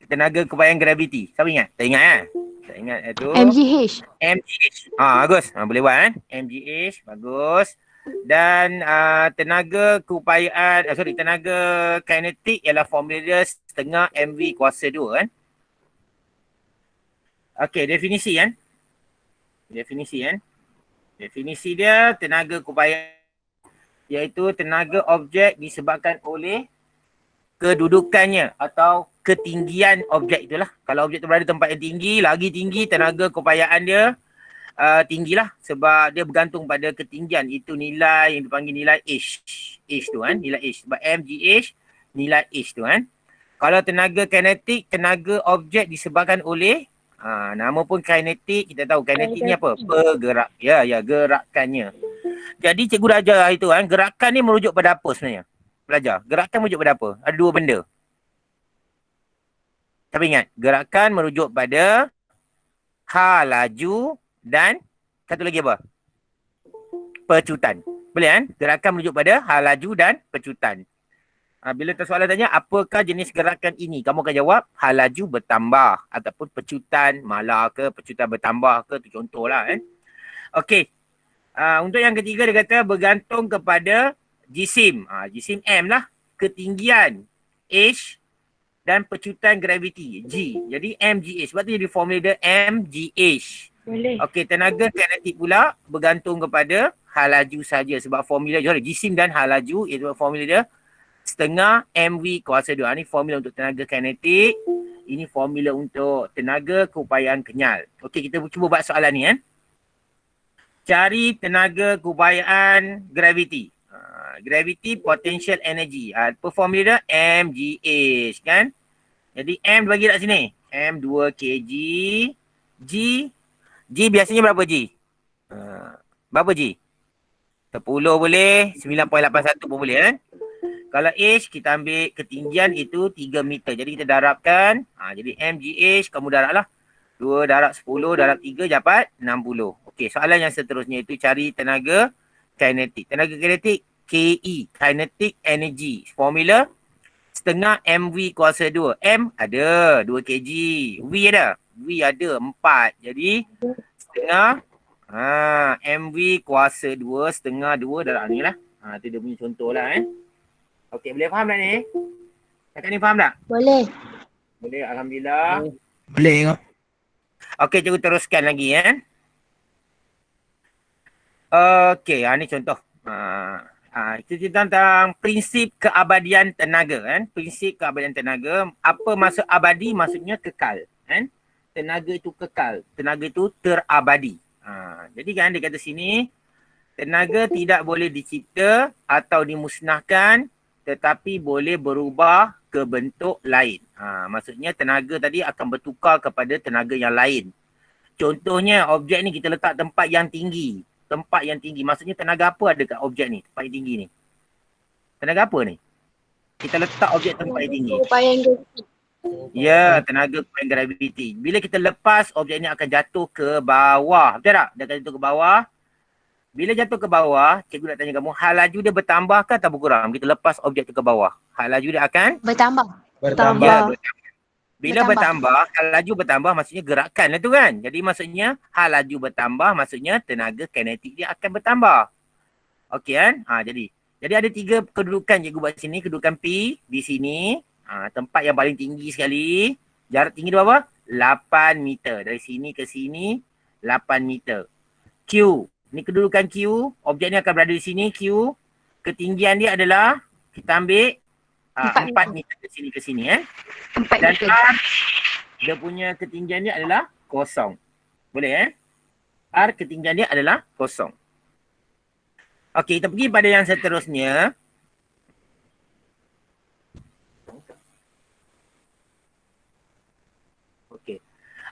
tenaga keupayaan graviti. Siapa ingat? Tak ingat kan? Tak ingat itu. MGH. MGH. Bagus. Boleh buat kan? MGH. Bagus. Dan tenaga keupayaan, tenaga kinetik ialah formula dia setengah MV kuasa 2 kan? Okey, definisi kan? Definisi dia tenaga keupayaan iaitu tenaga objek disebabkan oleh kedudukannya atau ketinggian objek itulah. Kalau objek tu berada di tempat yang tinggi, lagi tinggi tenaga keupayaan dia tinggilah sebab dia bergantung pada ketinggian. Itu nilai yang dipanggil nilai H. H tu kan, nilai H. Sebab MGH, nilai H tu kan. Kalau tenaga kinetik, tenaga objek disebabkan oleh nama pun kinetik, kita tahu kinetik ni apa? Bergerak. Ya, gerakannya. Jadi cikgu dah ajar itu kan, gerakan ni merujuk pada apa sebenarnya? Belajar. Gerakan merujuk pada apa? Ada dua benda. Tapi ingat, gerakan merujuk pada hal laju dan satu lagi apa? Pecutan. Boleh kan? Gerakan merujuk pada hal laju dan pecutan. Bila soalan tanya, apakah jenis gerakan ini? Kamu akan jawab, hal laju bertambah ataupun pecutan malar ke, pecutan bertambah ke, tu contohlah kan. Okey. Untuk yang ketiga dia kata bergantung kepada jisim. Jisim M lah. Ketinggian H dan pecutan graviti G. Jadi MGH. Sebab tu jadi formula dia MGH. Boleh. Okey, tenaga kinetik pula bergantung kepada hal laju saja. Sebab formula jisim dan hal laju iaitu formula dia setengah MV kuasa 2. Ini formula untuk tenaga kinetik. Ini formula untuk tenaga keupayaan kenyal. Okey, kita cuba buat soalan ni kan. Cari tenaga keupayaan graviti. Gravity potential energy. Apa formula dia? MGH kan. Jadi M bagi kat sini. M 2 kg. G biasanya berapa G? Berapa G? 10 boleh. 9.81 pun boleh kan. Kalau H kita ambil ketinggian itu 3 meter. Jadi kita darabkan. Jadi MGH kamu darablah. 2 darab 10 darab 3 dapat 60. Okey, soalan yang seterusnya itu cari tenaga kinetik. Tenaga kinetik KE, kinetic energy. Formula setengah MV kuasa 2. M ada 2 kg. V ada? V ada 4. Jadi setengah MV kuasa 2 setengah 2 darab ni lah. Tu dia punya contoh lah Okey, boleh faham tak ni? Kakak ni faham tak? Boleh. Boleh, Alhamdulillah. Boleh tengok. Okey, cikgu teruskan lagi Okey, ni contoh. Itu tentang prinsip keabadian tenaga kan. Prinsip keabadian tenaga. Apa maksud abadi? Maksudnya kekal kan. Tenaga itu kekal. Tenaga itu terabadi. Jadi kan dia kata sini, tenaga tidak boleh dicipta atau dimusnahkan tetapi boleh berubah ke bentuk lain. Maksudnya tenaga tadi akan bertukar kepada tenaga yang lain. Contohnya objek ni kita letak tempat yang tinggi. Tempat yang tinggi. Maksudnya tenaga apa ada kat objek ni? Tempat yang tinggi ni. Tenaga apa ni? Kita letak objek tempat yang tinggi. Keupayaan graviti. Ya, tenaga keupayaan graviti. Bila kita lepas, objek ni akan jatuh ke bawah. Betul tak? Dia akan jatuh ke bawah. Bila jatuh ke bawah, cikgu nak tanya kamu, hal laju dia bertambah ke atau berkurang? Kita lepas objek tu ke bawah. Hal laju dia akan? Bertambah. Ya, bertambah. Bila bertambah, hal laju bertambah maksudnya gerakan lah tu kan. Jadi maksudnya hal laju bertambah maksudnya tenaga kinetik dia akan bertambah. Okey kan? Jadi ada 3 kedudukan cikgu buat sini. Kedudukan P di sini. Tempat yang paling tinggi sekali. Jarak tinggi dia berapa? 8 meter. Dari sini ke sini 8 meter. Q. Ni kedudukan Q. Objek ni akan berada di sini Q. Ketinggian dia adalah kita ambil 4 meter ke sini 4 dan meter. R dia punya ketinggian dia adalah kosong. Boleh R ketinggian dia adalah kosong. Okey, kita pergi pada yang seterusnya.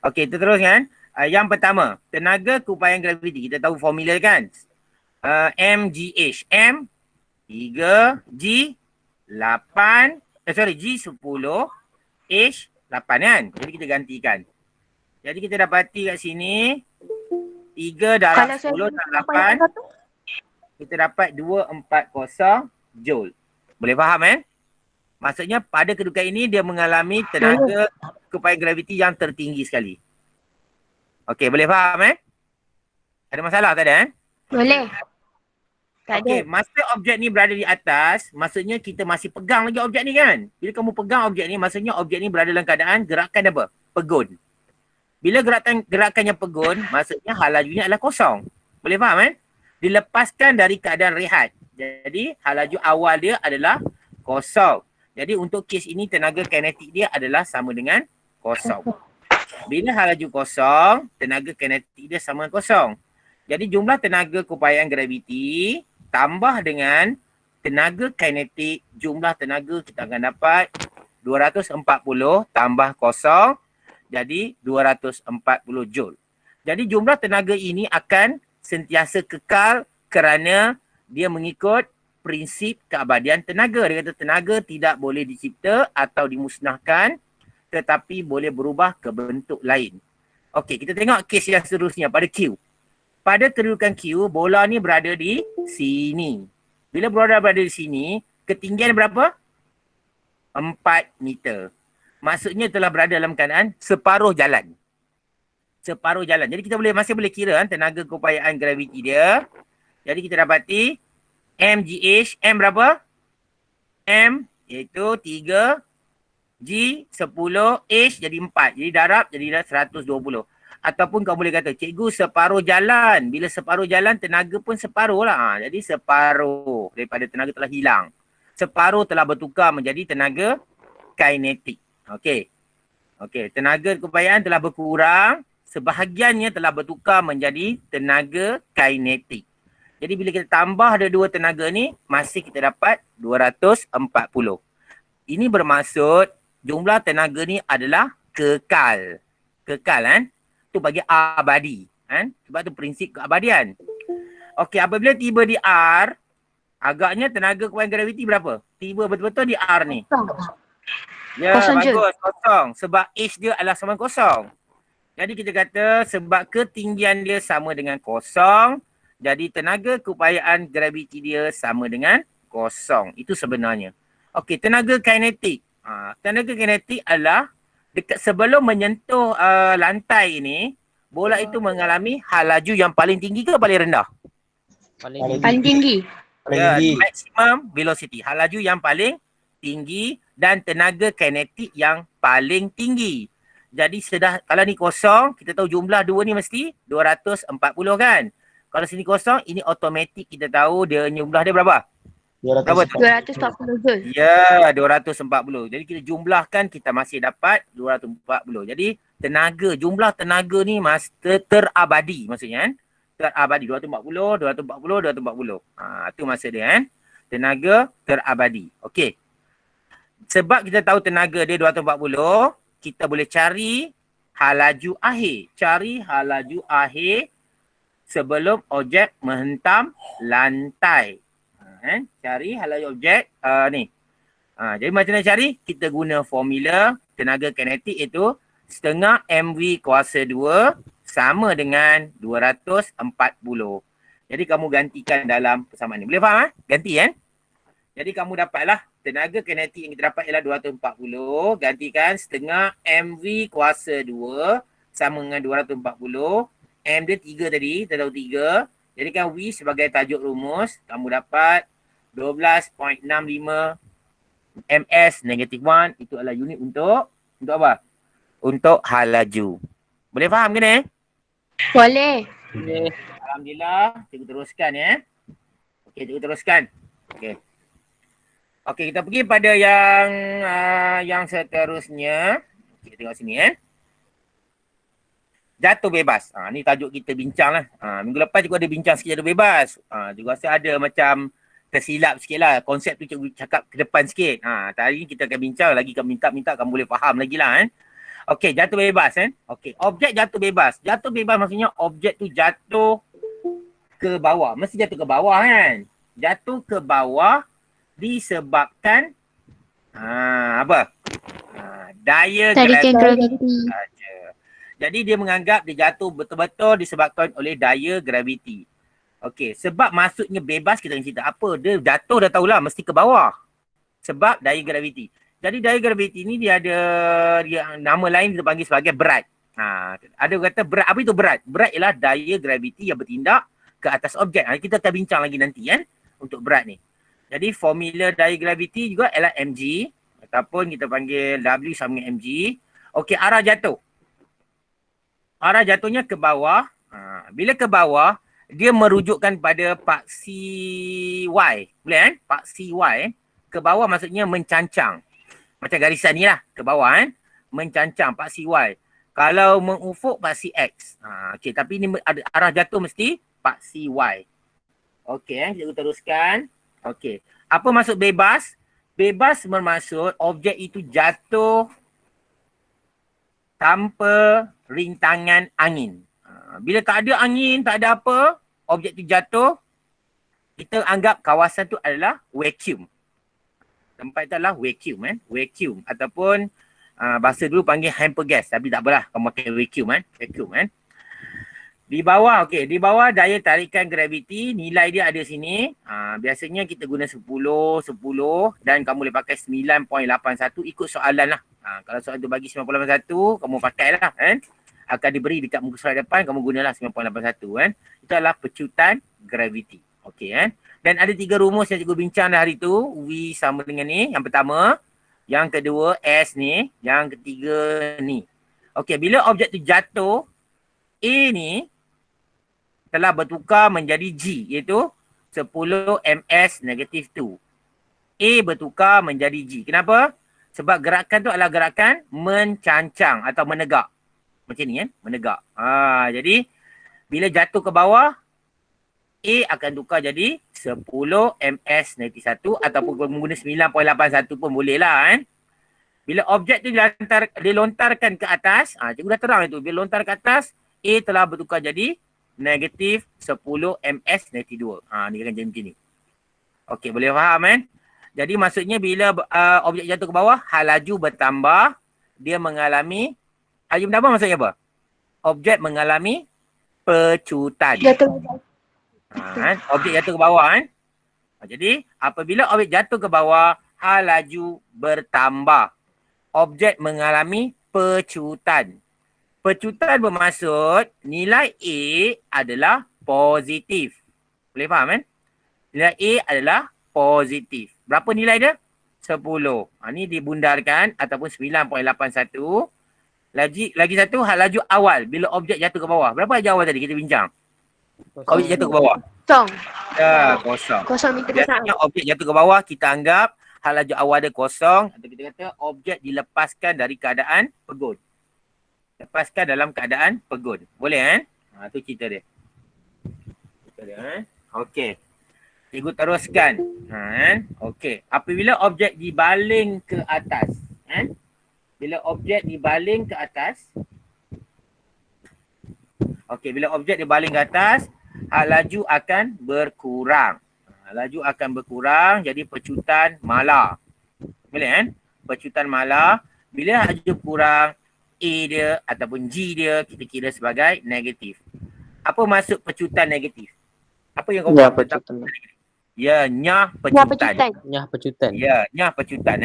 Okey, kita teruskan. Yang pertama, tenaga keupayaan graviti. Kita tahu formula kan? MGH. M 3, G 8, G 10, H 8 kan? Jadi kita gantikan. Jadi kita dapati kat sini 3 darab 10 darab 8. Kita dapat 240 joule. Boleh faham Maksudnya pada kedudukan ini dia mengalami tenaga keupayaan graviti yang tertinggi sekali. Okey, boleh faham Ada masalah tak ada Boleh. Tak ada. Okey, masa objek ni berada di atas, maksudnya kita masih pegang lagi objek ni kan? Bila kamu pegang objek ni, maksudnya objek ni berada dalam keadaan gerakan apa? Pegun. Bila gerakannya pegun, maksudnya hal lajunya adalah kosong. Boleh faham Dilepaskan dari keadaan rehat. Jadi hal laju awal dia adalah kosong. Jadi untuk kes ini tenaga kinetik dia adalah sama dengan kosong. Bila hal laju kosong, tenaga kinetik dia sama dengan kosong. Jadi jumlah tenaga keupayaan graviti tambah dengan tenaga kinetik, jumlah tenaga kita akan dapat 240 tambah kosong, jadi 240 joule. Jadi jumlah tenaga ini akan sentiasa kekal kerana dia mengikut prinsip keabadian tenaga. Dia kata tenaga tidak boleh dicipta atau dimusnahkan tetapi boleh berubah ke bentuk lain. Okey, kita tengok kes yang seterusnya pada Q. Pada kedudukan Q, bola ni berada di sini. Bila berada di sini, ketinggian berapa? 4 meter. Maksudnya telah berada dalam keadaan separuh jalan. Separuh jalan. Jadi kita masih boleh kira tenaga keupayaan graviti dia. Jadi kita dapati mgh, M berapa? M iaitu 3, G 10, H jadi 4. Jadi darab jadi 120. Ataupun kau boleh kata, cikgu separuh jalan. Bila separuh jalan, tenaga pun separuh lah. Jadi separuh daripada tenaga telah hilang. Separuh telah bertukar menjadi tenaga kinetik. Okey. Okey, tenaga keupayaan telah berkurang. Sebahagiannya telah bertukar menjadi tenaga kinetik. Jadi bila kita tambah ada dua tenaga ni, masih kita dapat 240. Ini bermaksud jumlah tenaga ni adalah kekal. Kekal tu bagi abadi sebab tu prinsip keabadian. Okey, apabila tiba di R, agaknya tenaga keupayaan graviti berapa? Tiba betul-betul di R ni. Ya, kosong bagus, kosong. Sebab H dia adalah sama kosong. Jadi kita kata sebab ketinggian dia sama dengan kosong, jadi tenaga keupayaan graviti dia sama dengan kosong. Itu sebenarnya. Okey, tenaga kinetik. Tenaga kinetik adalah dekat sebelum menyentuh lantai ini, bola itu mengalami hal laju yang paling tinggi ke paling rendah? Paling tinggi. Ya, maximum velocity. Hal laju yang paling tinggi dan tenaga kinetik yang paling tinggi. Jadi kalau ni kosong, kita tahu jumlah dua ni mesti 240 kan? Kalau sini kosong, ini automatik kita tahu dia jumlah dia berapa? 240 joule. Ya, 240. Jadi kita jumlahkan, kita masih dapat 240. Jadi jumlah tenaga ni terabadi maksudnya terabadi 240, 240, 240. Tu maksud dia tenaga terabadi. Okey. Sebab kita tahu tenaga dia 240, kita boleh cari hal laju akhir. Cari hal laju akhir sebelum objek menghentam lantai. Cari hal laju objek ni. Jadi macam mana cari? Kita guna formula tenaga kinetik iaitu setengah mv kuasa 2 sama dengan 240. Jadi kamu gantikan dalam persamaan ni. Boleh faham Ganti Jadi kamu dapatlah tenaga kinetik yang kita dapat ialah 240. Gantikan setengah mv kuasa 2 sama dengan 240. M dia 3 tadi, kita tahu 3. Jadikan V sebagai tajuk rumus, kamu dapat 12.65 ms negative 1. Itu adalah unit untuk apa? Untuk hal laju. Boleh faham ke ni? Boleh. Alhamdulillah. Cikgu teruskan Okey, cikgu teruskan. Okey. Okey, kita pergi pada yang seterusnya. Okey, tengok sini Jatuh bebas. Ni tajuk kita bincang lah. Minggu lepas cikgu ada bincang sikit jatuh bebas. Cikgu rasa ada macam tersilap sikit lah. Konsep tu cikgu cakap ke depan sikit. Hari ni kita akan bincang lagi, minta kamu boleh faham lagi lah Okey, jatuh bebas Okey, objek jatuh bebas. Jatuh bebas maksudnya objek tu jatuh ke bawah. Mesti jatuh ke bawah Jatuh ke bawah disebabkan apa? Daya graviti. Jadi dia menganggap dia jatuh betul-betul disebabkan oleh daya graviti. Okey, sebab maksudnya bebas kita cerita apa? Dia jatuh dah tahulah mesti ke bawah. Sebab daya graviti. Jadi daya graviti ni dia ada nama lain kita panggil sebagai berat. Ada kata berat. Apa itu berat? Berat ialah daya graviti yang bertindak ke atas objek. Kita akan bincang lagi nanti kan untuk berat ni. Jadi formula daya graviti juga ialah mg ataupun kita panggil W sama dengan mg. Okey, arah jatuh. Arah jatuhnya ke bawah. Bila ke bawah, dia merujukkan pada paksi Y. Boleh kan? Paksi Y. Ke bawah maksudnya mencancang. Macam garisan ni lah. Ke bawah kan. Mencancang paksi Y. Kalau mengufuk paksi X. Okey, tapi ni ada arah jatuh mesti paksi Y. Okey, kita teruskan. Okey. Apa maksud bebas? Bebas bermaksud objek itu jatuh tanpa rintangan angin. Bila tak ada angin, tak ada apa, objek tu jatuh, kita anggap kawasan tu adalah vacuum. Tempat itu adalah vacuum kan. Vacuum ataupun bahasa dulu panggil hamper gas. Tapi tak apalah, kamu pakai vacuum kan. Vacuum kan. Di bawah, okey. Di bawah daya tarikan graviti, nilai dia ada sini. Biasanya kita guna 10 dan kamu boleh pakai 9.81 ikut soalan lah. Kalau soalan tu bagi 9.81, kamu pakai lah kan. Akan diberi dekat muka surat depan, kamu gunalah 9.81 kan. Itu adalah pecutan graviti. Okey kan. Dan ada 3 rumus yang cikgu bincang dah hari tu. V sama dengan ni. Yang pertama. Yang kedua S ni. Yang ketiga ni. Okey, bila objek tu jatuh, A ni telah bertukar menjadi G, iaitu 10 ms negatif 2. A bertukar menjadi G. Kenapa? Sebab gerakan tu adalah gerakan mencancang atau menegak. Macam ni kan, menegak. Jadi bila jatuh ke bawah, A akan tukar jadi 10 ms negatif 1 ataupun menggunakan 9.81 pun boleh lah kan. Bila objek tu dilontarkan ke atas, cikgu dah terang itu. Bila lontar ke atas, A telah bertukar jadi negatif 10 ms negatif 2. Ni akan jadi macam ni. Okey, boleh faham kan? Jadi maksudnya bila objek jatuh ke bawah, hal laju bertambah, dia mengalami, laju bertambah maksudnya apa? Objek mengalami pecutan. Objek jatuh ke bawah kan? Jadi apabila objek jatuh ke bawah, hal laju bertambah. Objek mengalami pecutan. Pecutan bermaksud nilai A adalah positif. Boleh faham kan? Nilai A adalah positif. Berapa nilai dia? 10. Ni dibundarkan ataupun 9.81. Lagi satu hal laju awal bila objek jatuh ke bawah. Berapa laju awal tadi kita bincang? Objek jatuh ke bawah. Kosong. Ya, kosong. Kosong meter per saat. Biasanya objek jatuh ke bawah kita anggap hal laju awal dia kosong atau kita kata objek dilepaskan dari keadaan pegun. Lepaskan dalam keadaan pegun. Boleh kan? Tu cerita dia. Cerita dia kan? Okey. Cikgu teruskan. Okey. Apabila objek dibaling ke atas. Bila objek dibaling ke atas. Okey. Bila objek dibaling ke atas, hal laju akan berkurang. Laju akan berkurang jadi pecutan malar. Boleh kan? Pecutan malar. Bila laju kurang, A dia ataupun G dia kita kira sebagai negatif. Apa maksud pecutan negatif? Apa yang kau buat? Pecutan. Ya, nyah pecutan. Nyah pecutan. Ya, nyah pecutan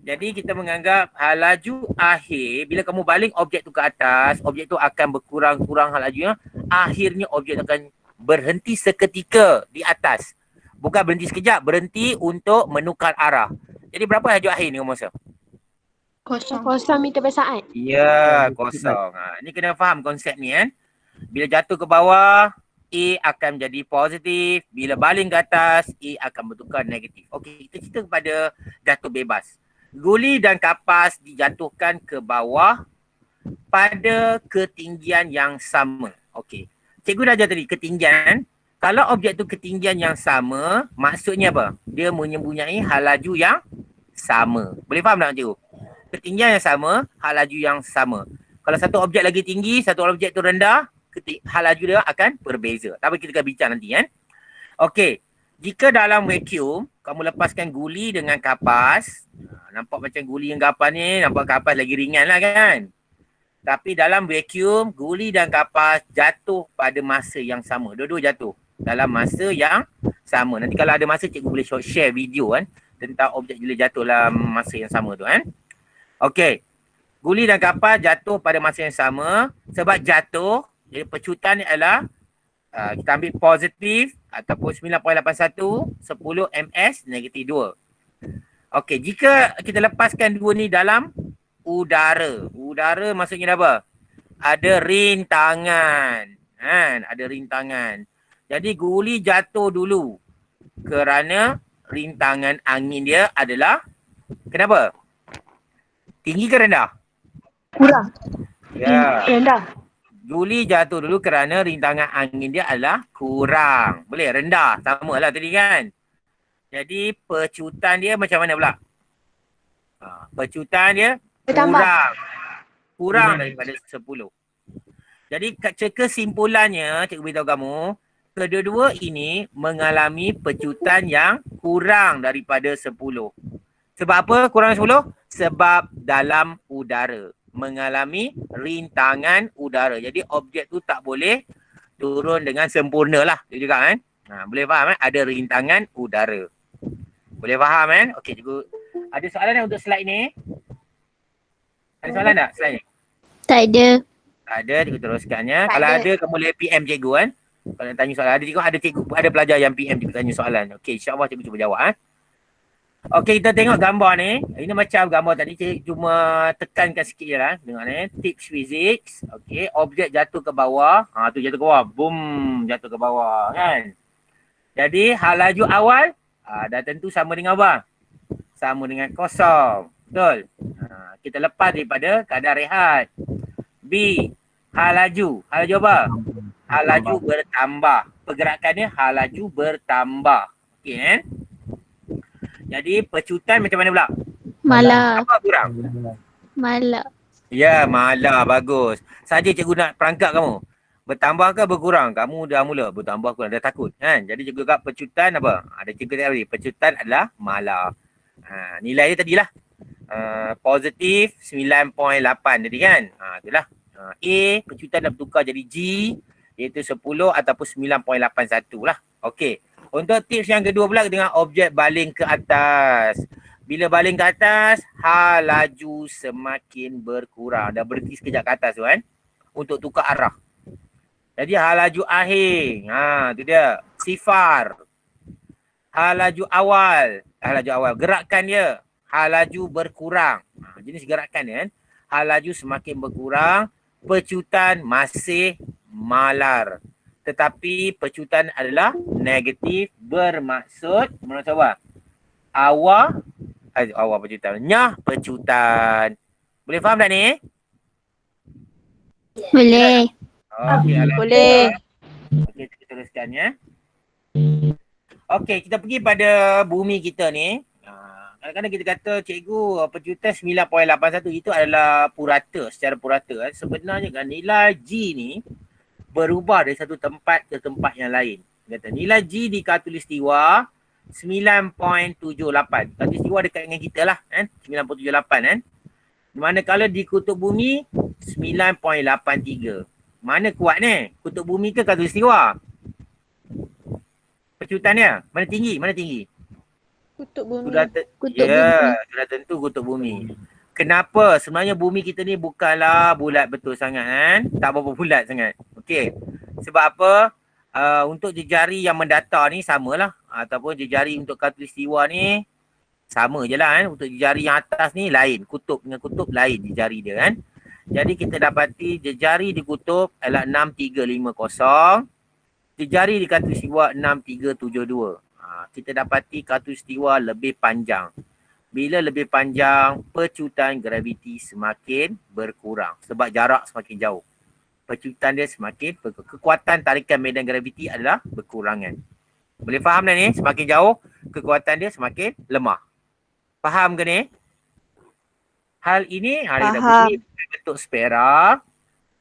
Jadi kita menganggap hal laju akhir, bila kamu baling objek tu ke atas, objek tu akan berkurang-kurang hal lajunya, akhirnya objek tu akan berhenti seketika di atas. Bukan berhenti sekejap, berhenti untuk menukar arah. Jadi berapa laju akhir ni kamu rasa? Kosong meter per saat. Ya, kosong. Ni kena faham konsep ni kan. Bila jatuh ke bawah, A akan menjadi positif. Bila baling ke atas, A akan bertukar negatif. Okey, kita cerita kepada jatuh bebas. Guli dan kapas dijatuhkan ke bawah pada ketinggian yang sama. Okey. Cikgu dah ajar tadi ketinggian. Kalau objek tu ketinggian yang sama, maksudnya apa? Dia mempunyai hal laju yang sama. Boleh faham tak cikgu? Ketinggian yang sama, hal laju yang sama. Kalau satu objek lagi tinggi, satu objek tu rendah, hal laju dia akan berbeza. Tapi kita akan bincang nanti kan. Okey. Jika dalam vacuum, kamu lepaskan guli dengan kapas. Nampak macam guli dengan kapas ni, nampak kapas lagi ringan lah kan. Tapi dalam vacuum, guli dan kapas jatuh pada masa yang sama. Dua-dua jatuh dalam masa yang sama. Nanti kalau ada masa, cikgu boleh share video kan. tentang objek bila jatuh dalam masa yang sama tu kan. Okey. Guli dan kapal jatuh pada masa yang sama sebab jatuh, jadi pecutan ni adalah kita ambil positif ataupun 9.81, 10 ms negatif 2. Okey, jika kita lepaskan dua ni dalam udara. Udara maksudnya apa? Ada rintangan. Kan? Ada rintangan. Jadi guli jatuh dulu kerana rintangan angin dia adalah kenapa? Tinggi ke rendah? Kurang. Ya. Rendah. Guli jatuh dulu kerana rintangan angin dia adalah kurang. Boleh rendah. Sama lah tadi kan. Jadi pecutan dia macam mana pula? Pecutan dia Bertambah. kurang daripada 10. Jadi kesimpulannya, cikgu beritahu kamu, kedua-dua ini mengalami pecutan yang kurang daripada 10. Sebab apa kurang 10? Sebab dalam udara. Mengalami rintangan udara. Jadi objek tu tak boleh turun dengan sempurna lah. Dia juga kan? Boleh faham kan? Ada rintangan udara. Boleh faham kan? Okey, cikgu. Ada soalan untuk slide ni? Ada soalan tak slide ni? Tak ada. Tak ada, cikgu teruskan ya. Tak Kalau ada. ada, kamu boleh PM cikgu kan. Kalau nak tanya soalan. Ada pelajar yang PM cikgu tanya soalan. Okey, insyaAllah cikgu cuba jawab. Okey, kita tengok gambar ni. Ini macam gambar tadi. Cikgu cuma tekankan sikit je lah. Tengok ni. Tips physics. Okey, objek jatuh ke bawah. Tu jatuh ke bawah. Boom, jatuh ke bawah kan. Jadi, hal laju awal dah tentu sama dengan apa? Sama dengan kosong. Betul? Kita lepas daripada kadar rehat. B. Hal laju. Hal laju apa? Hal laju bertambah. Pergerakannya hal laju bertambah. Okey kan? Jadi pecutan macam mana pula? Malah. Apa kurang? Malah. Ya, malah. Bagus. Saja cikgu nak perangkap kamu. Bertambah ke berkurang? Kamu dah mula bertambah kurang. Dah takut kan? Jadi cikgu kat pecutan apa? Ada cikgu tadi. Pecutan adalah malah. Nilai dia tadilah. Positif 9.8 tadi kan? Itulah. A, pecutan dah bertukar jadi G, iaitu 10 ataupun 9.81 lah. Okey. Untuk tips yang kedua pula dengan objek baling ke atas. Bila baling ke atas, hal laju semakin berkurang. Dah berhenti sekejap ke atas tu kan. Untuk tukar arah. Jadi hal laju akhir. Tu dia. Sifar. Hal laju awal. Gerakan dia. Hal laju berkurang. Jenis gerakan dia kan. Hal laju semakin berkurang. Pecutan masih malar. Tetapi pecutan adalah negatif bermaksud apa? Awal pecutan. Nyah pecutan. Boleh faham tak ni? Boleh. Okey, Boleh. Okey, kita teruskan ya. Okey, kita pergi pada bumi kita ni. Kadang-kadang kita kata cikgu pecutan 9.81 itu adalah purata, secara purata. Sebenarnya kan nilai G ni berubah dari satu tempat ke tempat yang lain. Kata nilai G di khatulistiwa 9.78. Khatulistiwa dekat dengan kita lah kan. 9.78 kan. Manakala di kutub bumi 9.83. Mana kuat ni? Kutub bumi ke khatulistiwa? Pecutannya mana tinggi? Mana tinggi? Kutub bumi. Sudah tentu kutub bumi. Kenapa? Sebenarnya bumi kita ni bukanlah bulat betul sangat kan. Tak berapa bulat sangat. Okey. Sebab apa? Untuk jejari yang mendatar ni samalah. Ataupun jejari untuk khatulistiwa ni sama je lah kan. Untuk jejari yang atas ni lain. Kutub dengan kutub lain jejari dia kan. Jadi kita dapati jejari di kutub adalah 6350. Jejari di khatulistiwa 6372. Kita dapati khatulistiwa lebih panjang. Bila lebih panjang, pecutan graviti semakin berkurang sebab jarak semakin jauh. Pecutan dia semakin kekuatan tarikan medan graviti adalah berkurangan. Boleh faham dah ni? Semakin jauh, kekuatan dia semakin lemah. Faham ke ni? Hal ini kita bumi bentuk spera.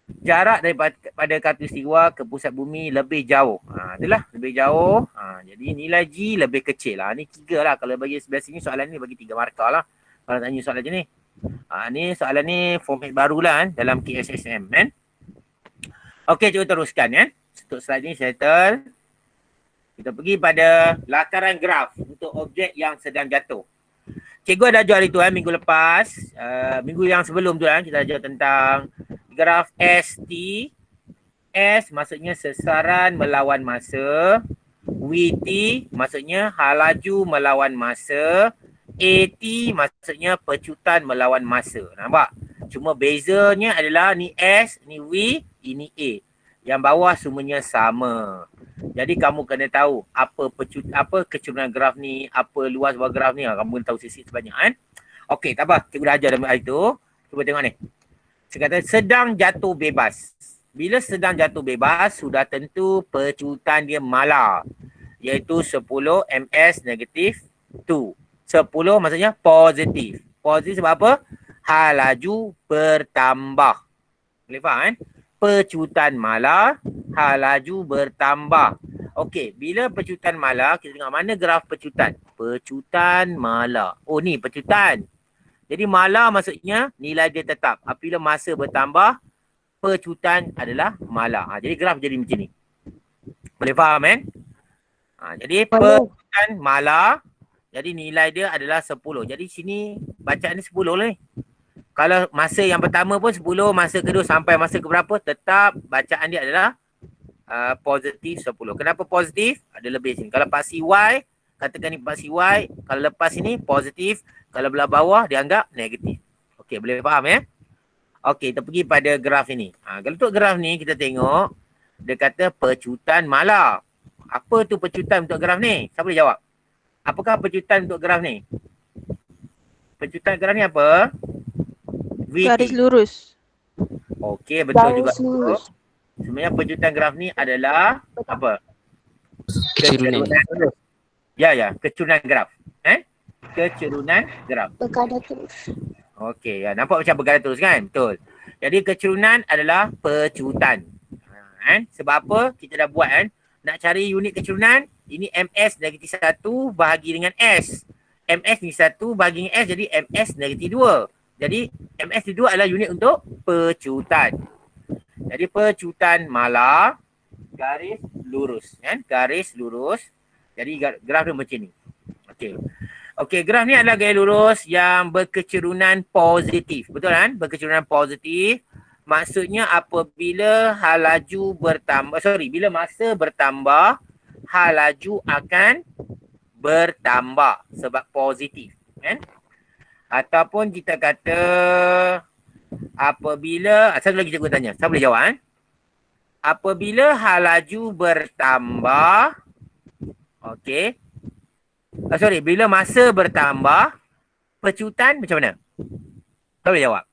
Jarak daripada khatulistiwa ke pusat bumi lebih jauh. Itulah lebih jauh. Jadi nilai G lebih kecil lah. Ni 3 lah. Kalau bagi biasanya soalan ni bagi 3 markah lah. Kalau tanya soalan macam ni. Ni soalan ni format baru lah kan, dalam KSSM kan. Okey, cuba teruskan kan. Untuk slide ni settle. Kita pergi pada lakaran graf untuk objek yang sedang jatuh. Cikgu ada ajar itu minggu lepas. Minggu yang sebelum tu kita ajar tentang graf ST. S maksudnya sesaran melawan masa. VT maksudnya hal laju melawan masa. AT maksudnya pecutan melawan masa. Nampak? Cuma bezanya adalah ni S, ni V, ini A. Yang bawah semuanya sama. Jadi kamu kena tahu apa kecurunan graf ni, apa luas bawah graf ni. Kamu kena tahu sisi sebanyak kan. Okey, tak apa. Cikgu dah ajar dalam hari tu. Cuba tengok ni. Saya kata sedang jatuh bebas. Bila sedang jatuh bebas, sudah tentu pecutan dia malar. Iaitu 10 ms negatif 2. 10 maksudnya positif. Positif sebab apa? Hal laju bertambah. Boleh faham kan? Pecutan malar, hal laju bertambah. Okey, bila pecutan malar, kita tengok mana graf pecutan. Pecutan malar. Oh ni pecutan. Jadi malar maksudnya nilai dia tetap. Apabila masa bertambah, pecutan adalah malar. Jadi graf jadi macam ni. Boleh faham kan? Jadi pecutan malar, jadi nilai dia adalah 10. Jadi sini bacaan ni 10 lah ni. Kalau masa yang pertama pun 10, masa kedua sampai masa keberapa, tetap bacaan dia adalah positif 10. Kenapa positif? Ada lebih sini. Kalau paksi Y, katakan ni paksi Y. Kalau lepas ini positif. Kalau belah bawah, dianggap negatif. Okey, boleh faham ya? Okey, kita pergi pada graf ini. Kalau untuk graf ni, kita tengok. Dia kata pecutan malar. Apa tu pecutan untuk graf ni? Siapa boleh jawab? Apakah pecutan untuk graf ni? Pecutan graf ni apa? VT. Garis lurus. Okey, betul Garis juga. lurus. Sebenarnya pecutan graf ni adalah apa? Kecurunan. Ya, kecurunan graf. Kecurunan graf. Berkadar terus. Okey, ya, nampak macam bergaya terus kan? Betul. Jadi kecurunan adalah pecutan. Sebab apa? Kita dah buat kan? Nak cari unit kecurunan, ini ms negatif 1 bahagi dengan s. Ms ni 1 bahagi dengan s, jadi ms negatif 2. Jadi ms ni 2 adalah unit untuk pecutan. Jadi pecutan malar, garis lurus. Garis lurus. Jadi graf dia macam ni. Okey, graf ni adalah garis lurus yang berkecurunan positif. Betul kan? Berkecurunan positif. Maksudnya apabila hal laju bertambah, bila masa bertambah, hal laju akan bertambah sebab positif. Ataupun kita kata apabila, satu lagi cikgu tanya, saya boleh jawab apabila hal laju bertambah, bila masa bertambah, pecutan macam mana? Saya boleh jawab.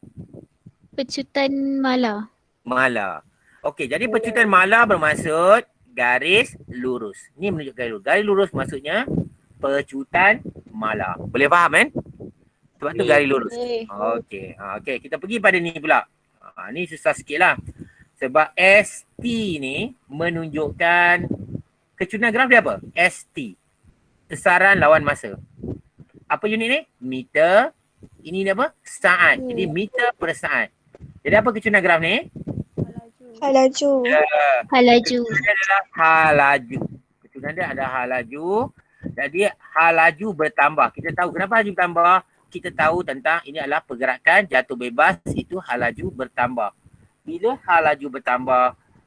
Pecutan malar. Malar. Okey, jadi pecutan malar bermaksud garis lurus. Ni menunjuk garis lurus. Garis lurus maksudnya pecutan malar. Boleh faham kan? Sebab tu garis lurus. Okey. Okey, kita pergi pada ni pula. Ni susah sikit lah. Sebab ST ni menunjukkan kecurunan graf dia apa? ST. Sesaran lawan masa. Apa unit ni? Meter. Ini ni apa? Saat. Jadi meter per saat. Jadi apa kecurunan graf ni? Hal laju. Hal laju. Kecurunan dia adalah hal laju. Kecurunan dia adalah hal laju. Jadi hal laju bertambah. Kita tahu kenapa laju bertambah? Kita tahu tentang ini adalah pergerakan jatuh bebas, itu hal laju bertambah. Bila hal laju bertambah,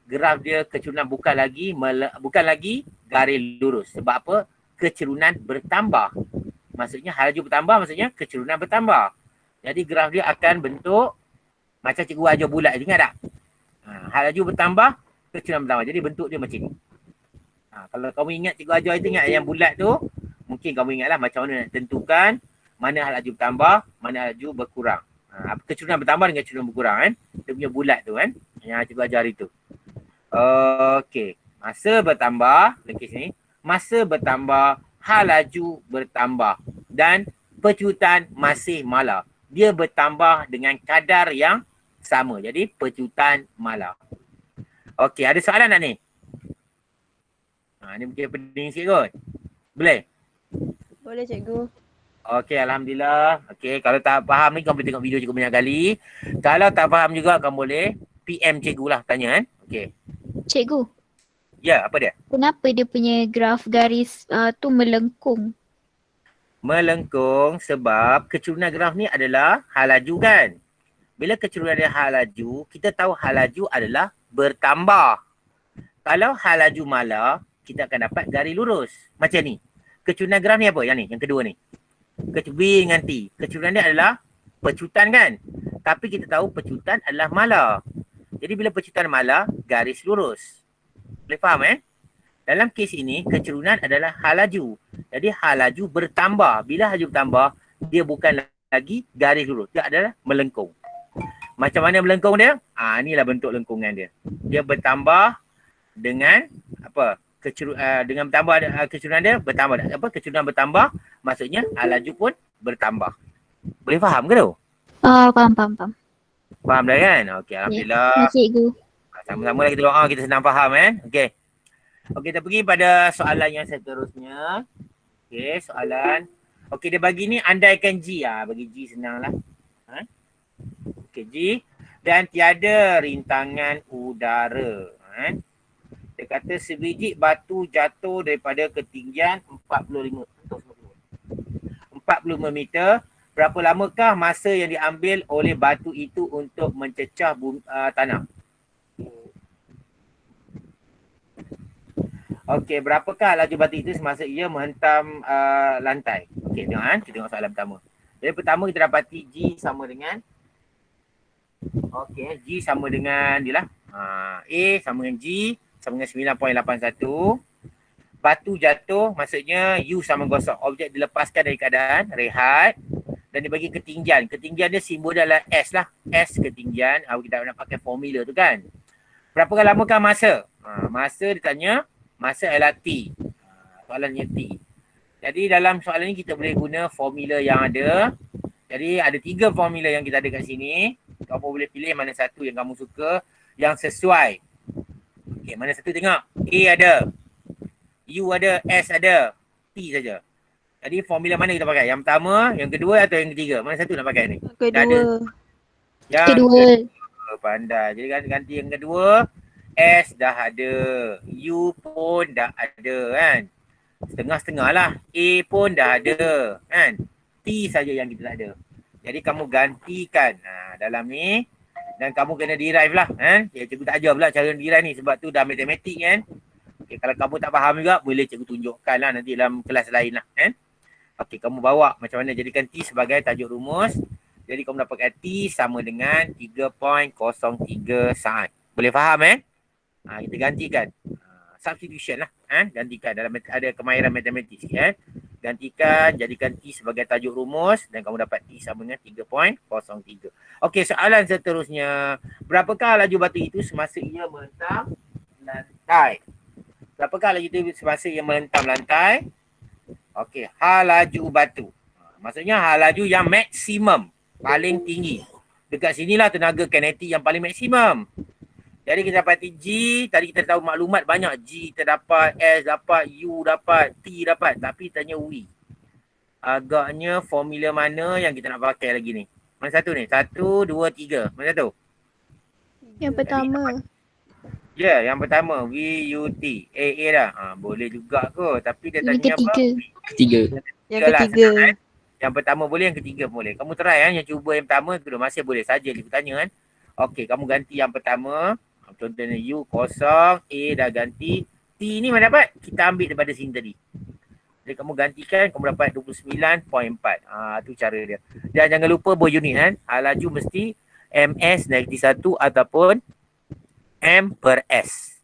graf dia kecurunan bukan lagi garis lurus. Sebab apa? Kecurunan bertambah. Maksudnya hal laju bertambah, maksudnya kecurunan bertambah. Jadi graf dia akan bentuk macam cikgu ajar bulat, ingat tak? Hal laju bertambah, kecurunan bertambah. Jadi bentuk dia macam ni. Kalau kamu ingat cikgu ajar itu, ingat yang bulat tu, mungkin kamu ingatlah macam mana nak tentukan mana hal laju bertambah, mana hal laju berkurang. Kecurunan bertambah dengan kecurunan berkurang kan. Dia punya bulat tu kan, yang cikgu ajar itu. Okey. Masa bertambah, lukis ni. Masa bertambah, hal laju bertambah. Dan pecutan masih malar. Dia bertambah dengan kadar yang sama. Jadi pecutan malar. Okey, ada soalan tak ni? Ni mungkin pening sikit kot. Boleh? Boleh cikgu. Okey, alhamdulillah. Okey, kalau tak faham ni kamu boleh tengok video cikgu banyak kali. Kalau tak faham juga kamu boleh PM cikgu lah tanya kan. Okey. Cikgu, Ya, apa dia? Kenapa dia punya graf garis tu melengkung? Melengkung sebab kecurunan graf ni adalah hal laju kan. Bila kecurunan dia hal laju, kita tahu hal laju adalah bertambah. Kalau hal laju malar, kita akan dapat garis lurus. Macam ni. Kecurunan graf ni apa? Yang ni, yang kedua ni. B dengan T. Kecurunan dia adalah pecutan kan. Tapi kita tahu pecutan adalah malar. Jadi bila pecutan malar, garis lurus. Boleh faham Dalam kes ini, kecurunan adalah hal laju. Jadi hal laju bertambah. Bila hal laju bertambah, dia bukan lagi garis lurus. Dia adalah melengkung. Macam mana melengkung dia? Inilah bentuk lengkungan dia. Dia bertambah dengan apa? Dengan bertambah kecurunan dia bertambah. Kecurunan bertambah, maksudnya hal laju pun bertambah. Boleh faham ke tu? Faham. Faham dah kan? Okey, alhamdulillah. Ya, cikgu. Sama-sama lah kita doa, kita senang faham Okey. Okey, kita pergi pada soalan yang seterusnya. Okey, soalan. Okey, dia bagi ni andaikan G. Bagi G senang lah. Okey, G. Dan tiada rintangan udara. Dia kata sebiji batu jatuh daripada ketinggian 45 meter. Berapa lamakah masa yang diambil oleh batu itu untuk mencecah tanah? Okey, berapakah laju batu itu semasa ia menghentam lantai? Okey, tengok kita tengok soalan pertama. Jadi pertama kita dapati G sama dengan G sama dengan dia lah. A sama dengan G sama dengan 9.81. Batu jatuh maksudnya U sama gosok. Objek dilepaskan dari keadaan rehat dan dibagi ketinggian. Ketinggian dia simbol dia adalah S lah. S ketinggian. Kita nak pakai formula tu kan. Berapa lamakah masa? Masa dia tanya, masa adalah T. Soalannya T. Jadi dalam soalan ni kita boleh guna formula yang ada. Jadi ada 3 formula yang kita ada kat sini. Kamu boleh pilih mana satu yang kamu suka, yang sesuai. Okey, mana satu tengok. A ada, U ada, S ada, T saja. Jadi formula mana kita pakai? Yang pertama, yang kedua atau yang ketiga? Mana satu nak pakai ni? Kedua. Yang kedua. Pandai. Jadi ganti yang kedua. S dah ada. U pun dah ada kan. Setengah-setengah lah. A pun dah ada kan. T saja yang kita tak ada. Jadi kamu gantikan dalam ni. Dan kamu kena derive lah kan. Cikgu tak ajar pula cara derive ni sebab tu dah matematik kan. Okay, kalau kamu tak faham juga boleh cikgu tunjukkan lah nanti dalam kelas lain lah kan. Okey, kamu bawa macam mana jadikan T sebagai tajuk rumus. Jadi kamu dapatkan T sama dengan 3.03 saat. Boleh faham kita gantikan. Substitution lah gantikan dalam ada kemahiran matematik sikit gantikan, jadikan T sebagai tajuk rumus dan kamu dapat T sama dengan 3.03. Okey, soalan seterusnya. Berapakah laju batu itu semasa ia menghentam lantai? Berapakah laju itu semasa ia menghentam lantai? Okey, hal laju batu. Maksudnya hal laju yang maksimum, paling tinggi. Dekat sinilah tenaga kinetik yang paling maksimum. Jadi kita dapati G, tadi kita tahu maklumat banyak. G kita dapat, S dapat, U dapat, T dapat. Tapi tanya W. Agaknya formula mana yang kita nak pakai lagi ni? Mana satu ni? 1, 2, 3. Mana satu? Yang pertama. Ya, yang pertama. V, U, T. A dah. Boleh juga ke? Tapi dia tanya apa? Ketiga. Yang ketiga. Yang pertama boleh, yang ketiga boleh. Kamu try yang cuba yang pertama, kedua masih boleh saja dia tanya Okey, kamu ganti yang pertama. Contohnya U kosong, A dah ganti. T ni mana dapat? Kita ambil daripada sini tadi. Jadi kamu gantikan, kamu dapat 29.4. Tu cara dia. Dan jangan lupa berunit laju mesti MS-1 ataupun M per S.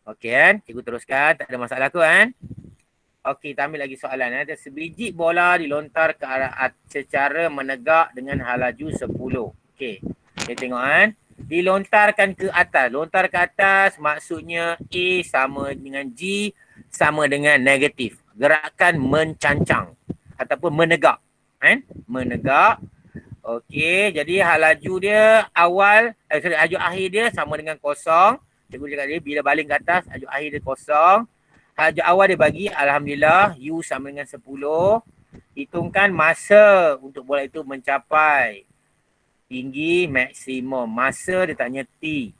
Okey cikgu teruskan, tak ada masalah Okey, kita ambil lagi soalan sebiji bola dilontar ke arah secara menegak dengan hal laju 10. Okey. Kita tengok dilontarkan ke atas. Lontar ke atas maksudnya A sama dengan G sama dengan negatif. Gerakan mencancang ataupun menegak. Menegak. Okey, jadi hal laju dia awal, laju akhir dia sama dengan kosong. Cikgu cakap dia bila baling ke atas, laju akhir dia kosong. Laju awal dia bagi, alhamdulillah, U sama dengan 10. Hitungkan masa untuk bola itu mencapai tinggi maksimum. Masa dia tanya T.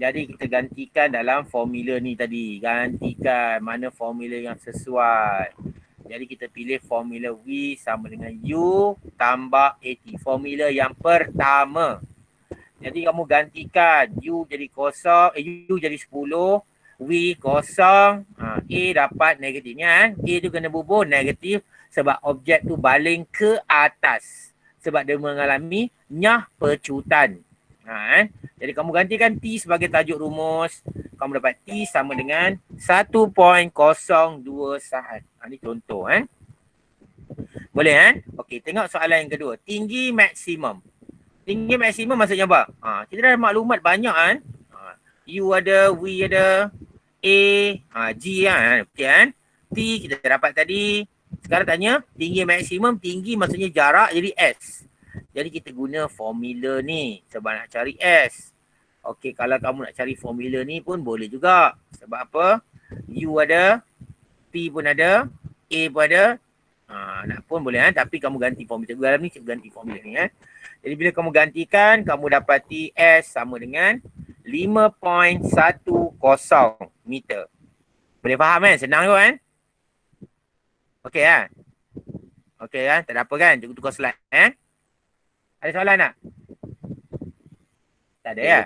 Jadi kita gantikan dalam formula ni tadi. Gantikan mana formula yang sesuai. Jadi kita pilih formula V sama dengan U tambah AT. Formula yang pertama. Jadi kamu gantikan U jadi kosong, U jadi 10, V kosong, A dapat negatifnya kan. A tu kena bubuh negatif sebab objek tu baling ke atas. Sebab dia mengalami nyah pecutan. Kan? Jadi kamu gantikan T sebagai tajuk rumus. Kamu dapat T sama dengan 1.02 saat. Ini contoh kan. Boleh kan? Okey, tengok soalan yang kedua. Tinggi maksimum. Tinggi maksimum maksudnya apa? Kita dah ada maklumat banyak kan. U ada, V ada, A, G kan. Okey kan. T kita dapat tadi. Sekarang tanya tinggi maksimum. Tinggi maksudnya jarak jadi S. Jadi kita guna formula ni sebab nak cari S. Okey, kalau kamu nak cari formula ni pun boleh juga. Sebab apa? U ada, P pun ada, A pun ada. Nak pun boleh kan. Tapi kamu ganti formula. Cikgu dalam ni cikgu ganti formula ni kan. Jadi bila kamu gantikan, kamu dapati S sama dengan 5.10 meter. Boleh faham kan? Senang tu kan? Okey kan? Okey kan? Tak ada apa kan? Cikgu tukar slide kan? Ada soalan tak? Tak ada ya?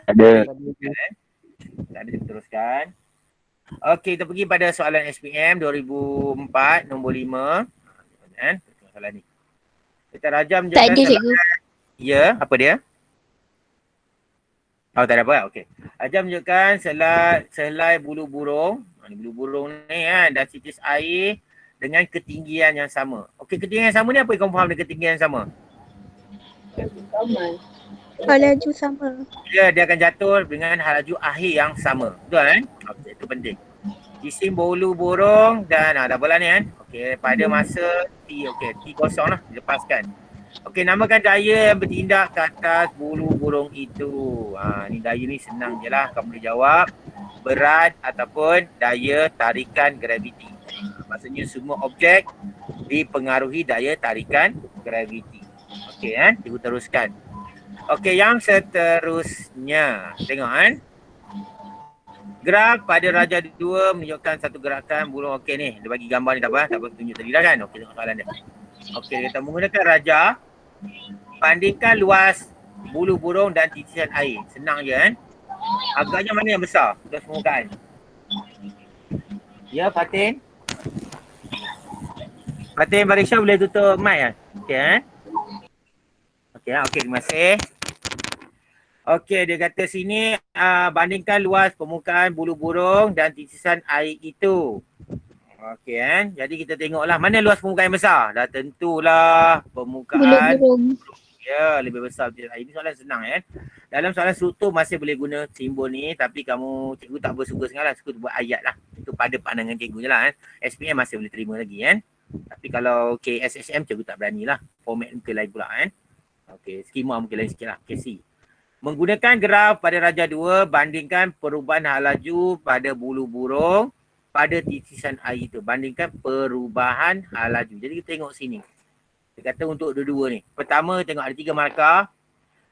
Ada. Tak ada, kita teruskan. Okey, kita pergi pada soalan SPM 2004 nombor 5. Kan? Soalan ni. Kita rajam je Tak kan. ada cikgu. Ya, apa dia? Oh, tak ada apa? Okey. Rajam tunjukkan selai bulu burung. Ni bulu burung ni kan. Dan titis air dengan ketinggian yang sama. Okey, ketinggian yang sama ni apa yang kamu faham dengan ketinggian yang sama? Laju sama. Dia akan jatuh dengan laju akhir yang sama. Betul kan? Okey, itu penting. Jisim bulu burung dan dah bola ni kan. Okey, pada masa T, okey, T kosong lah, dilepaskan. Okey, namakan daya yang bertindak ke atas bulu burung itu. Ni daya ni senang je lah, kamu boleh jawab. Berat ataupun daya tarikan graviti. Maksudnya semua objek dipengaruhi daya tarikan graviti. Okey kan, cikgu teruskan. Okey, yang seterusnya. Tengok kan. Graf pada Raja 2 menunjukkan satu gerakan burung. Okey ni, dia bagi gambar ni tak apa tunjuk tadi dah kan. Okey, tengok soalan dia. Okey, dia kata menggunakan Raja, bandingkan luas bulu burung dan titisan air. Senang je kan. Agaknya mana yang besar? Tugas permukaan. Ya, Fatin. Fatin Barisha boleh tutup mic kan? Okey kan. Okey, terima kasih. Okey, dia kata sini bandingkan luas permukaan bulu burung dan titisan air itu. Okey kan. Jadi kita tengoklah mana luas permukaan yang besar. Dah tentulah permukaan. Bulu burung. Ya, lebih besar titisan air. Ini soalan senang kan. Dalam soalan struktur masih boleh guna simbol ni, tapi cikgu tak bersuka sangat lah. Suka buat ayat lah. Itu pada pandangan cikgu je lah kan. SPM masih boleh terima lagi kan. Tapi kalau KSSM cikgu tak berani lah. Format mungkin lain pula kan. Okey, skema mungkin lain sikit lah. KC. Menggunakan graf pada Raja 2, bandingkan perubahan hal laju pada bulu burung pada titisan air itu. Bandingkan perubahan hal laju. Jadi kita tengok sini. Dia kata untuk dua-dua ni. Pertama, tengok ada 3 markah.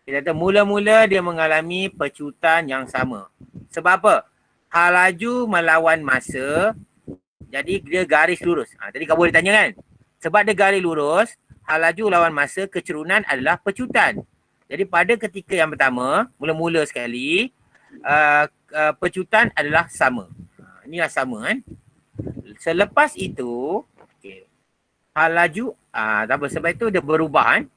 Dia kata mula-mula dia mengalami pecutan yang sama. Sebab apa? Hal laju melawan masa. Jadi dia garis lurus. Tadi kamu boleh tanya kan? Sebab dia garis lurus, hal laju lawan masa kecerunan adalah pecutan. Jadi pada ketika yang pertama, mula-mula sekali, pecutan adalah sama. Inilah sama kan. Selepas itu, okay, hal laju, tak apa, sebab itu dia berubah kan.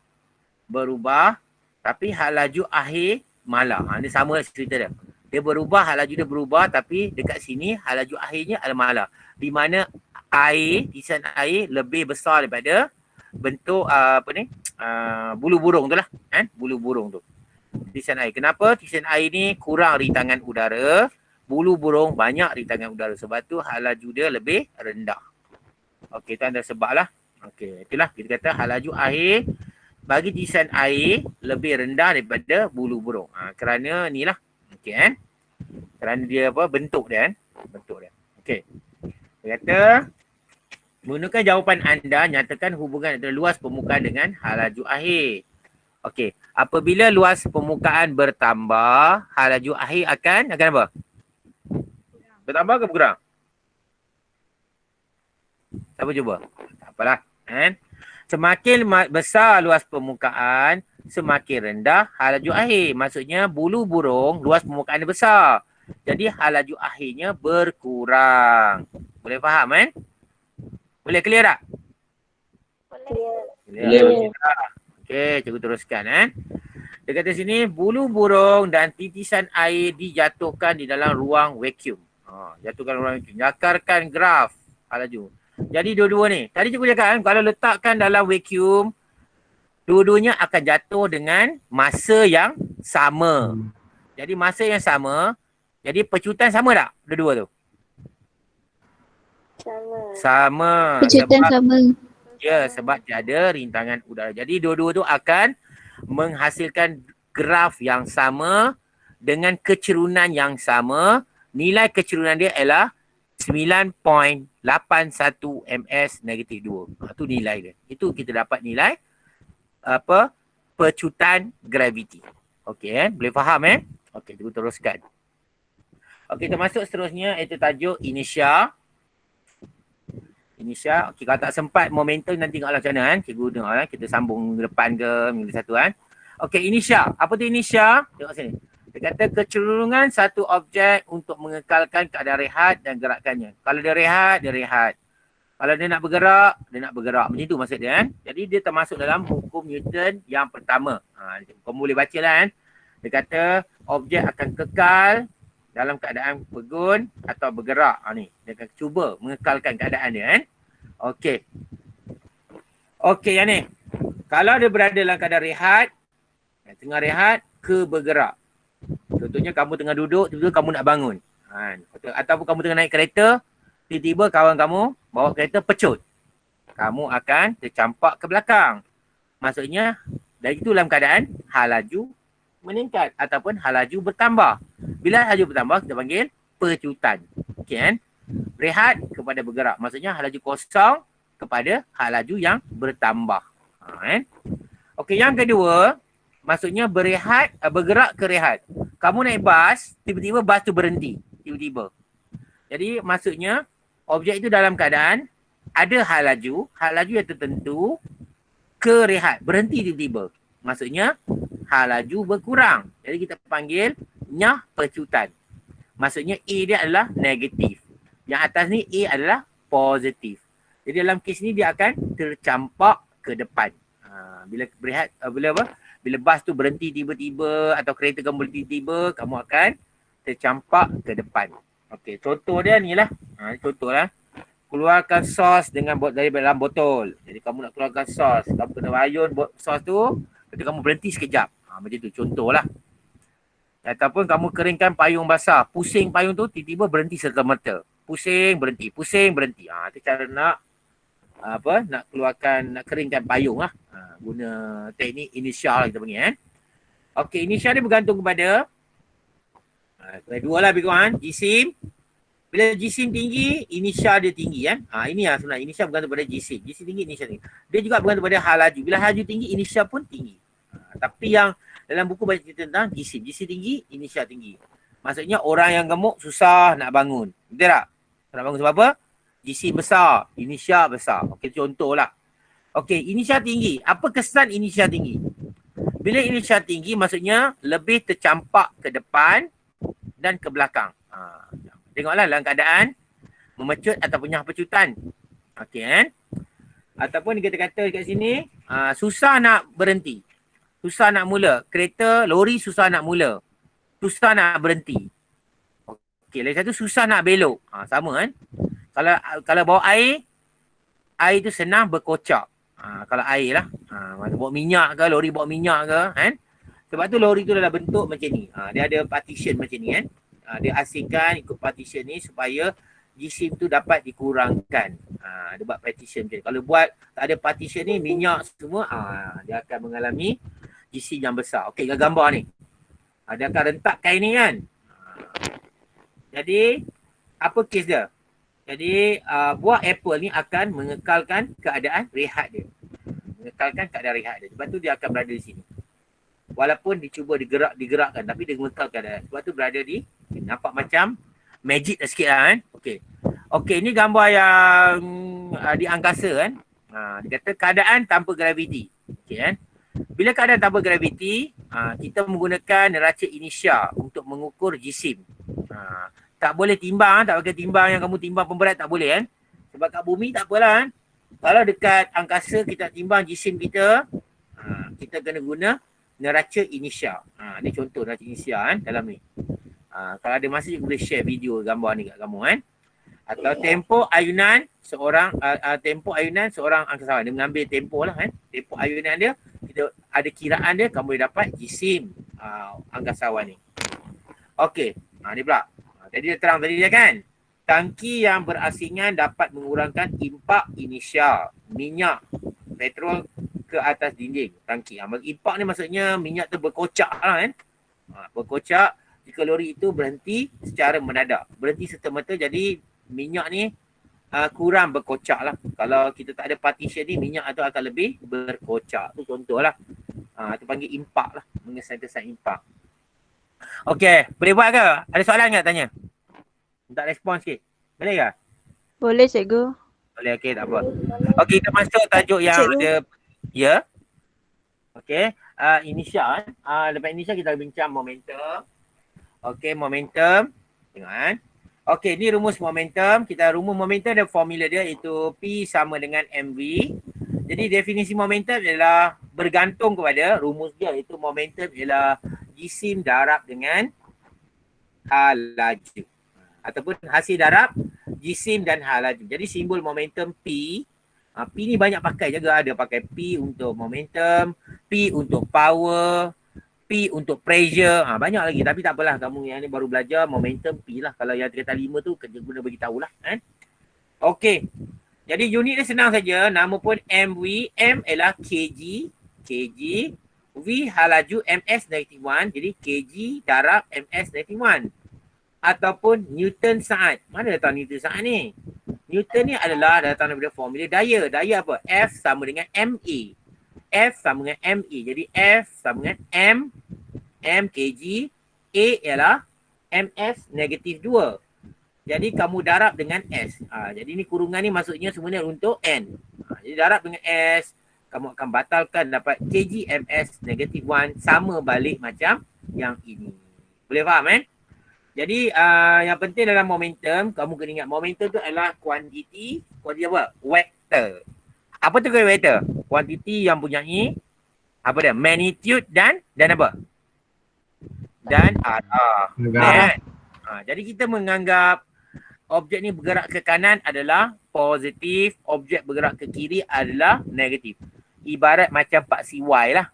Berubah, tapi hal laju akhir malah. Ini sama cerita dia. Dia berubah, hal laju dia berubah, tapi dekat sini hal laju akhirnya adalah malah. Di mana air, titisan air lebih besar daripada bentuk bulu burung tu lah kan, bulu burung tu, titisan air. Kenapa? Titisan air ni kurang rintangan udara, bulu burung banyak rintangan udara, sebab tu hal laju dia lebih rendah. Okey, tu anda sebab lah. Okey, itulah kita kata hal laju air bagi titisan air lebih rendah daripada bulu burung. Kerana ni lah. Okey kan, kerana dia bentuk dia kan, bentuk dia. Okey, dia kata menggunakan jawapan anda, nyatakan hubungan antara luas permukaan dengan hal laju akhir. Okey, apabila luas permukaan bertambah, laju akhir akan apa? Bertambah ke berkurang? Siapa cuba? Tak apalah. Kan? Semakin besar luas permukaan, semakin rendah laju akhir. Maksudnya bulu burung luas permukaan dia besar. Jadi laju akhirnya berkurang. Boleh faham kan? Boleh clear tak? Boleh. Okey, cikgu teruskan Dia kata sini, bulu burung dan titisan air dijatuhkan di dalam ruang vacuum. Jatuhkan ruang vacuum. Nyakarkan graf laju. Jadi dua-dua ni. Tadi cikgu cakap kalau letakkan dalam vacuum, dua-duanya akan jatuh dengan masa yang sama. Jadi masa yang sama, jadi pecutan sama tak dua-dua tu? Sama. Pecutan sama. Ya, sebab tiada rintangan udara. Jadi dua-dua tu akan menghasilkan graf yang sama dengan kecerunan yang sama. Nilai kecerunan dia ialah 9.81 ms negatif 2. Itu nilai dia. Itu kita dapat nilai pecutan graviti. Okey boleh faham Okey, kita teruskan. Okey, kita masuk seterusnya iaitu tajuk inertia. Inertia. Okey, kalau tak sempat momentum nanti tengoklah macam mana cikgu tengok kita sambung depan ke minggu satu Okey, inertia. Apa tu inertia? Tengok sini. Dia kata kecenderungan satu objek untuk mengekalkan keadaan rehat dan gerakannya. Kalau dia rehat, dia rehat. Kalau dia nak bergerak, dia nak bergerak. Macam tu maksud dia Jadi dia termasuk dalam hukum Newton yang pertama. Kamu boleh baca lah Dia kata objek akan kekal dalam keadaan pegun atau bergerak. Ni dia akan cuba mengekalkan keadaan dia Okey. Okey yang ni. Kalau dia berada dalam keadaan rehat, tengah rehat ke bergerak. Contohnya kamu tengah duduk, tiba-tiba kamu nak bangun. Ataupun kamu tengah naik kereta, tiba-tiba kawan kamu bawa kereta pecut. Kamu akan tercampak ke belakang. Maksudnya dari itu dalam keadaan laju meningkat ataupun laju bertambah. Bila laju bertambah kita panggil pecutan. Okey Rehat kepada bergerak. Maksudnya laju kosong kepada laju yang bertambah. Okey, yang kedua, maksudnya berehat, bergerak ke rehat. Kamu naik bas, tiba-tiba bas tu berhenti. Tiba-tiba. Jadi maksudnya objek itu dalam keadaan ada laju yang tertentu ke rehat. Berhenti tiba-tiba. Maksudnya laju berkurang. Jadi kita panggil pecutan. Maksudnya A dia adalah negatif. Yang atas ni A adalah positif. Jadi dalam kes ni dia akan tercampak ke depan. Bila berehat, bila bas tu berhenti tiba-tiba atau kereta kamu berhenti tiba-tiba, kamu akan tercampak ke depan. Okey, contoh dia ni lah. Contoh lah. Keluarkan sos dari dalam botol. Jadi kamu nak keluarkan sos. Kamu kena rayun sos tu. Lepas tu kamu berhenti sekejap. Macam tu, contoh lah. Ataupun kamu keringkan payung basah. Pusing payung tu, tiba-tiba berhenti serta-merta. Pusing, berhenti. Pusing, berhenti. Itu cara nak keluarkan, nak keringkan payung lah. Guna teknik inisial kita panggil Okey, inisial ni bergantung kepada dua lah lebih kurang jisim. Bila jisim tinggi, inisial dia tinggi ini lah sebenarnya inisial bergantung pada jisim. Jisim tinggi, inisial tinggi. Dia juga bergantung pada laju. Bila laju tinggi, inisial pun tinggi. Tapi yang dalam buku banyak cerita tentang jisim. Jisim tinggi, inisial tinggi. Maksudnya orang yang gemuk susah nak bangun. Betul tak? Nak bangun sebab apa? Jisim besar, inisial besar. Okey, contohlah. Okey, inisial tinggi. Apa kesan inisial tinggi? Bila inisial tinggi maksudnya lebih tercampak ke depan dan ke belakang. Tengoklah dalam keadaan memecut ataupun pecutan. Okey Ataupun kita kata kat sini susah nak berhenti. Susah nak mula. Kereta, lori susah nak mula. Susah nak berhenti. Okey, lagi satu susah nak belok. Sama Kalau bawa air tu senang berkocak. Kalau air lah. Bawa minyak ke, lori bawa minyak ke. Sebab tu lori tu dalam bentuk macam ni. Dia ada partition macam ni dia asingkan ikut partition ni supaya jisim tu dapat dikurangkan. Dia buat partition macam ni. Kalau buat tak ada partition ni, minyak semua, dia akan mengalami jisim yang besar. Okey, gambar ni. Dia akan rentak kain ni kan. Jadi, apa kes dia? Jadi, buah apple ni akan mengekalkan keadaan rehat dia. Mengekalkan keadaan rehat dia. Sebab tu dia akan berada di sini. walaupun dicuba digerakkan tapi dia gemetar keadaan. Sebab tu berada di nampak macam magic sikit lah kan. Okey, ni gambar yang di angkasa kan. Dia kata keadaan tanpa graviti. Okey kan. Bila keadaan tanpa graviti, kita menggunakan neraca inersia untuk mengukur jisim. Tak boleh timbang, tak pakai timbang yang kamu timbang pemberat tak boleh kan. Sebab kat bumi tak apalah kan. Kalau dekat angkasa kita timbang jisim kita, kita kena guna neraca inersia. Ni contoh neraca inersia kan dalam ni. Kalau ada masa you boleh share video gambar ni kat kamu kan. Atau tempoh ayunan seorang angkasawan. Dia mengambil tempoh lah kan. Tempoh ayunan dia, kita ada kiraan dia, kamu boleh dapat jisim angkasawan ni. Okey, ni pula. Jadi dia terang tadi dia kan. Tangki yang berasingan dapat mengurangkan impak inersia minyak petrol ke atas dinding tangki. Impak ni maksudnya minyak tu berkocak lah kan. Berkocak jika lori itu berhenti secara mendadak. Berhenti serta-merta jadi minyak ni kurang berkocak lah. Kalau kita tak ada partition ni, minyak tu akan lebih berkocak. Tu contoh lah. Itu panggil impak lah. Mengesan-kesan impak. Okey, boleh buat ke? Ada soalan tak tanya? Tak respon sikit. Boleh ke? Boleh cikgu. Boleh, okey, tak apa. Okey, kita masuk tajuk yang Cikgu. ada. Ya. Okey, initial. Lepas initial kita bincang momentum. Okey, momentum. Tengok kan. Okey, ni rumus momentum. Rumus momentum dan formula dia iaitu P sama dengan MV. Jadi definisi momentum adalah bergantung kepada rumus dia, iaitu momentum ialah jisim darab dengan laju. Ataupun hasil darab jisim dan laju. Jadi simbol momentum P. P ni banyak pakai juga. Ada pakai P untuk momentum, P untuk power, P untuk pressure. Banyak lagi. Tapi tak apalah, kamu yang ni baru belajar momentum P lah. Kalau yang 3/5 tu kerja guna beritahu lah. Okey. Jadi unit dia senang saja. Nama pun MV. M ialah kg. V laju ms-1. Jadi kg darab ms-1. Ataupun Newton saat. Mana datang Newton saat ni? Newton ni adalah datang daripada formula daya. Daya apa? F sama dengan MA. F sama dengan MA. Jadi F sama dengan M kg. A ialah ms-2. Jadi kamu darab dengan S. Jadi ni kurungan ni maksudnya sebenarnya untuk N. Jadi darab dengan S. Kamu akan batalkan dapat kg ms-1 sama balik macam yang ini. Boleh faham kan? Jadi yang penting dalam momentum, kamu kena ingat momentum tu adalah kuantiti apa? Vektor. Apa tu vektor? Kuantiti yang punyai apa dia? Magnitude dan apa? Dan arah. Jadi kita menganggap objek ni bergerak ke kanan adalah positif, objek bergerak ke kiri adalah negatif. Ibarat macam paksi Y lah.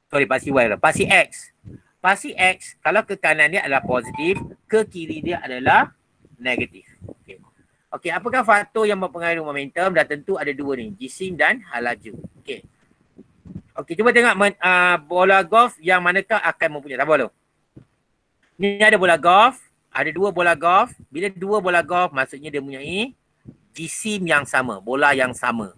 Paksi Y lah. Paksi X. Paksi X, kalau ke kanan dia adalah positif, ke kiri dia adalah negatif. Okey, apakah faktor yang mempengaruhi momentum? Dah tentu ada dua ni, jisim dan laju. Okey, cuba tengok bola golf yang manakah akan mempunyai. Tak boleh. Ni ada bola golf, ada dua bola golf. Bila dua bola golf, maksudnya dia mempunyai jisim yang sama, bola yang sama.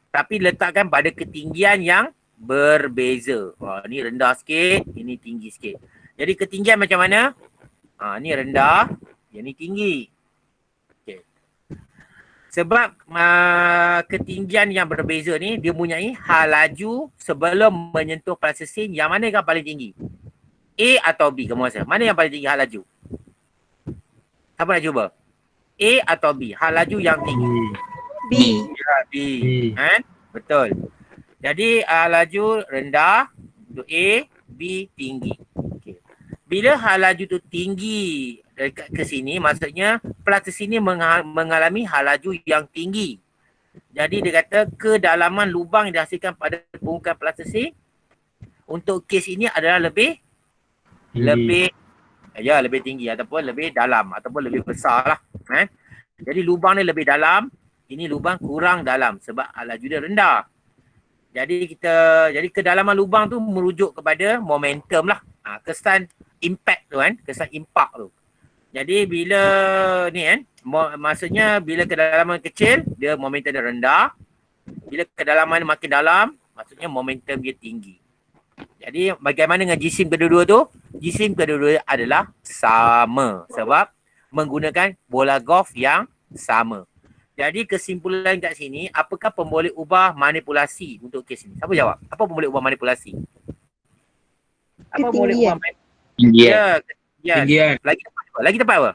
Tapi letakkan pada ketinggian yang berbeza. Ni rendah sikit, ini tinggi sikit. Jadi ketinggian macam mana? Ni rendah, yang ni tinggi. Okay. Sebab ketinggian yang berbeza ni, dia mempunyai laju sebelum menyentuh plasticine. Yang mana yang paling tinggi? A atau B? Kamu rasa? Mana yang paling tinggi laju? Siapa nak cuba? A atau B? Laju yang tinggi. B. Ya, B. Betul. Jadi laju rendah untuk A, B tinggi. Okay. Bila laju tu tinggi dekat ke sini, maksudnya plasticine ini mengalami laju yang tinggi. Jadi dia kata kedalaman lubang yang dihasilkan pada permukaan plasticine untuk kes ini adalah lebih tinggi ataupun lebih dalam ataupun lebih besar lah. Jadi lubang ni lebih dalam, ini lubang kurang dalam sebab laju dia rendah. Jadi kedalaman lubang tu merujuk kepada momentum lah. Kesan impact tu kan, kesan impak tu. Jadi bila ni kan, maksudnya bila kedalaman kecil, dia momentum dia rendah. Bila kedalaman makin dalam, maksudnya momentum dia tinggi. Jadi bagaimana dengan jisim kedua-dua tu? Jisim kedua-dua adalah sama sebab menggunakan bola golf yang sama. Jadi kesimpulan kat sini, apakah pemboleh ubah manipulasi untuk kes ini? Siapa jawab? Apa pemboleh ubah manipulasi? Apa pemboleh ubah Ketinggian. manipulasi? Tinggian. Ya, ketinggian. Tinggian. Lagi tepat apa? Lagi tepat apa?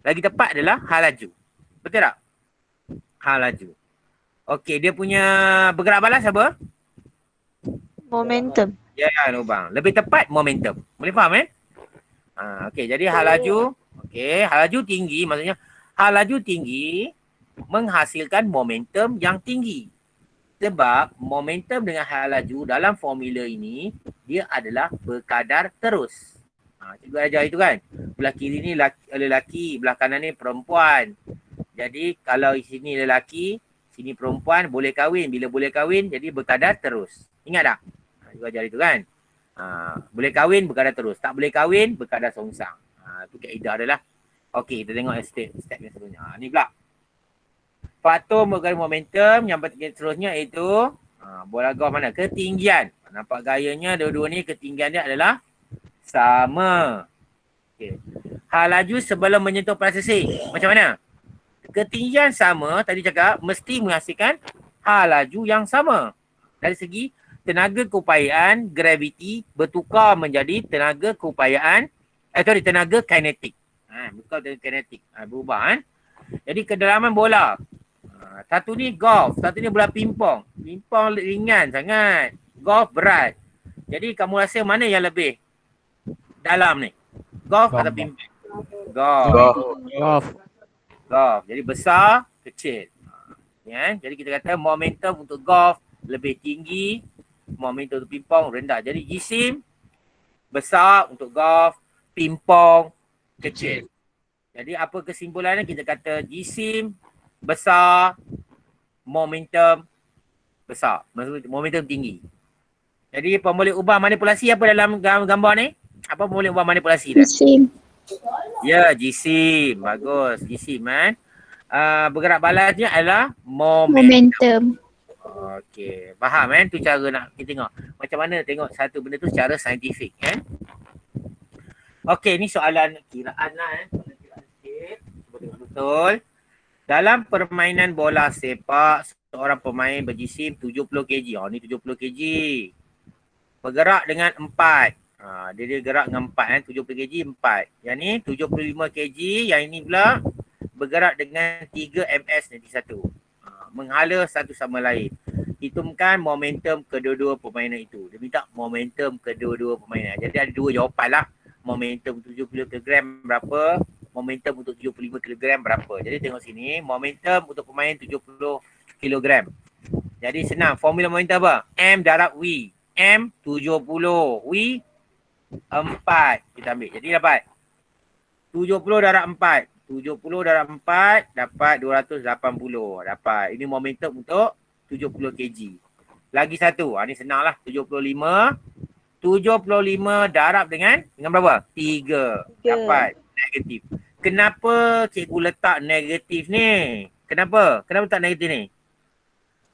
Lagi tepat adalah hal laju. Betul tak? Hal laju. Okey, dia punya bergerak balas apa? Momentum. Ya, lubang. Lebih tepat momentum. Boleh faham okey, jadi hal laju. Okey, hal laju tinggi maksudnya hal laju tinggi menghasilkan momentum yang tinggi. Sebab momentum dengan hal laju dalam formula ini dia adalah berkadar terus. Cikgu ajar itu kan. Belah kiri ni lelaki, belah kanan ni perempuan. Jadi kalau sini lelaki, sini perempuan, boleh kahwin. Bila boleh kahwin, jadi berkadar terus. Ingat tak? Cikgu ajar itu kan. Boleh kahwin, berkadar terus. Tak boleh kahwin, berkadar songsang. Itu kaedah adalah. Okey, kita tengok step yang seterusnya. Ni pula. Faktor mempengaruhi momentum yang seterusnya iaitu bola golf mana? Ketinggian. Nampak gayanya dua-dua ni ketinggian dia adalah sama. Okay. Hal laju sebelum menyentuh paras sisir. Macam mana? Ketinggian sama, tadi cakap, mesti menghasilkan hal laju yang sama. Dari segi tenaga keupayaan, graviti bertukar menjadi tenaga keupayaan, tenaga kinetik. Bukan tenaga kinetik. Berubah kan? Jadi kedalaman bola. Satu ni golf, satu ni bola pingpong. Pingpong ringan sangat. Golf berat. Jadi kamu rasa mana yang lebih dalam ni? Golf atau pingpong? Golf. Golf. Jadi besar, kecil. Ya, jadi kita kata momentum untuk golf lebih tinggi, momentum untuk pingpong rendah. Jadi jisim besar untuk golf, pingpong kecil. Jadi apa kesimpulannya? Kita kata jisim besar, momentum besar. Maksudnya momentum tinggi. Jadi pemboleh ubah manipulasi apa dalam gambar ni? Apa pemboleh ubah manipulasi dah? Jisim. Ya, jisim. Bagus. Jisim kan. Bergerak balasnya adalah momentum. Okey. Faham kan? Tu cara nak kita tengok. Macam mana tengok satu benda tu secara saintifik kan? Okey, ni soalan kiraan lah Soalan kiraan sikit. Cuba tengok betul. Dalam permainan bola sepak, seorang pemain berjisim 70 kg. Ni 70 kg. Bergerak dengan 4. Dia gerak dengan 4 kan. 70 kg 4. Yang ni 75 kg. Yang ini pula bergerak dengan 3 ms nanti satu. Menghala satu sama lain. Hitungkan momentum kedua-dua permainan itu. Dia minta momentum kedua-dua permainan. Jadi ada dua jawapan lah. Momentum 70 kg berapa? Momentum untuk 75 kg berapa? Jadi tengok sini. Momentum untuk pemain 70 kg. Jadi senang. Formula momentum apa? M darab V. M 70. V 4. Kita ambil. Jadi dapat 70 darab 4. 70 darab 4 dapat 280. Dapat. Ini momentum untuk 70 kg. Lagi satu. Ni senang lah. 75. 75 darab dengan berapa? 3. Dapat negatif. Kenapa cikgu letak negatif ni? Kenapa? Kenapa letak negatif ni?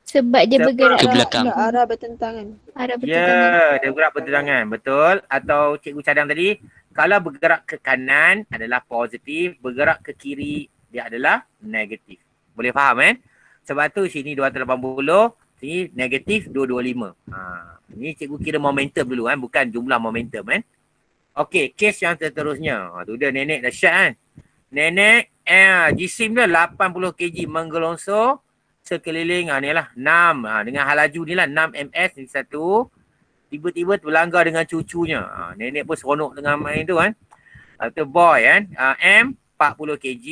Sebab dia bergerak ke belakang. Arah bertentangan. arah bertentangan. Ya, dia bergerak bertentangan. Betul. Atau cikgu cadang tadi, kalau bergerak ke kanan adalah positif, bergerak ke kiri dia adalah negatif. Boleh faham kan? Sebab tu sini 280, sini negatif 225. Ni cikgu kira momentum dulu kan, bukan jumlah momentum kan. Okey, kes yang seterusnya. Tu dia nenek dahsyat kan. Nenek jisim dia 80 kg menggelongsor sekeliling ni lah 6 dengan hal laju ni lah 6 ms ni satu. Tiba-tiba terlanggar dengan cucunya. Nenek pun seronok dengan main tu kan. Tu boy kan. M 40 kg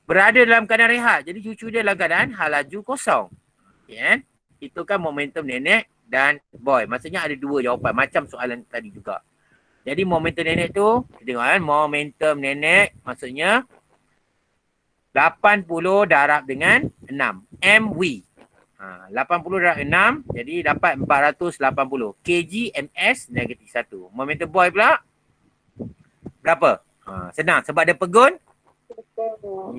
berada dalam keadaan rehat. Jadi cucu dia dalam keadaan hal laju kosong. Okay, kan? Itu kan momentum nenek dan boy. Maksudnya ada dua jawapan macam soalan tadi juga. Jadi momentum nenek tu, kita tengok kan, momentum nenek maksudnya 80 darab dengan 6. MV. 80 darab 6, jadi dapat 480. kg ms negatif 1. Momentum boy pula berapa? Senang sebab dia pegun.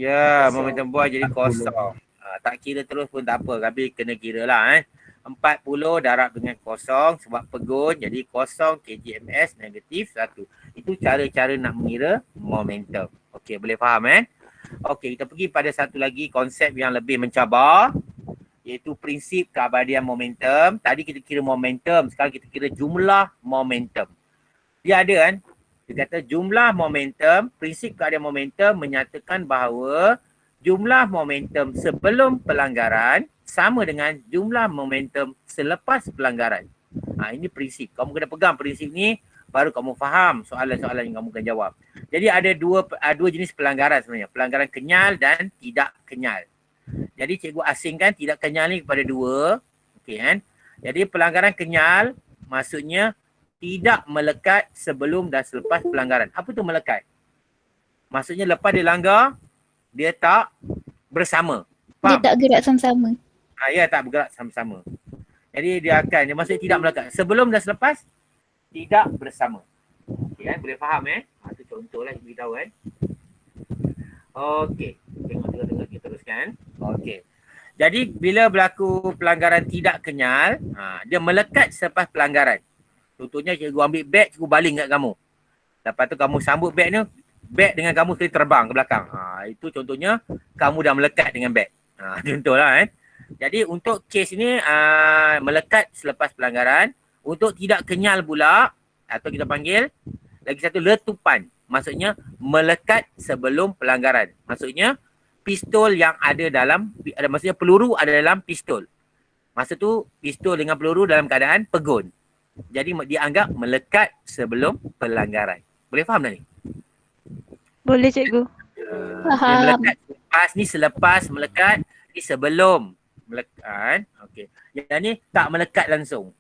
Ya, momentum boy jadi kosong. Tak kira terus pun tak apa, tapi kena kira lah 40 darab dengan kosong sebab pegun, jadi kosong kgms negatif 1. Itu cara-cara nak mengira momentum. Okey, boleh faham Okey, kita pergi pada satu lagi konsep yang lebih mencabar, iaitu prinsip keabadian momentum. Tadi kita kira momentum, sekarang kita kira jumlah momentum. Dia ada dia kata jumlah momentum, prinsip keabadian momentum menyatakan bahawa jumlah momentum sebelum pelanggaran sama dengan jumlah momentum selepas pelanggaran. Ini prinsip. Kamu kena pegang prinsip ni baru kamu faham soalan-soalan yang kamu akan jawab. Jadi ada dua jenis pelanggaran sebenarnya. Pelanggaran kenyal dan tidak kenyal. Jadi cikgu asingkan tidak kenyal ni kepada dua. Okey Jadi pelanggaran kenyal maksudnya tidak melekat sebelum dan selepas pelanggaran. Apa tu melekat? Maksudnya lepas dia langgar, dia tak bersama. Dia Faham? tak gerak sama-sama. Ya, tak bergerak sama-sama. Jadi dia maksudnya tidak melekat. Sebelum dan selepas, tidak bersama. Okey boleh faham Itu contohlah kita beritahu Okey, tengok kita teruskan. Okey. Jadi bila berlaku pelanggaran tidak kenyal, dia melekat selepas pelanggaran. Contohnya cikgu ambil beg, cikgu baling kat kamu. Lepas tu kamu sambut beg ni, beg dengan kamu sekali terbang ke belakang. Itu contohnya kamu dah melekat dengan beg. Contohlah Jadi untuk kes ni melekat selepas pelanggaran. Untuk tidak kenyal pula, atau kita panggil lagi satu letupan. Maksudnya melekat sebelum pelanggaran. Maksudnya pistol yang ada dalam, maksudnya peluru ada dalam pistol. Masa tu pistol dengan peluru dalam keadaan pegun. Jadi dianggap melekat sebelum pelanggaran. Boleh faham tak ni? Boleh cikgu. Dia Faham. melekat selepas melekat, ni sebelum melekat. Okey. Yang ni tak melekat langsung.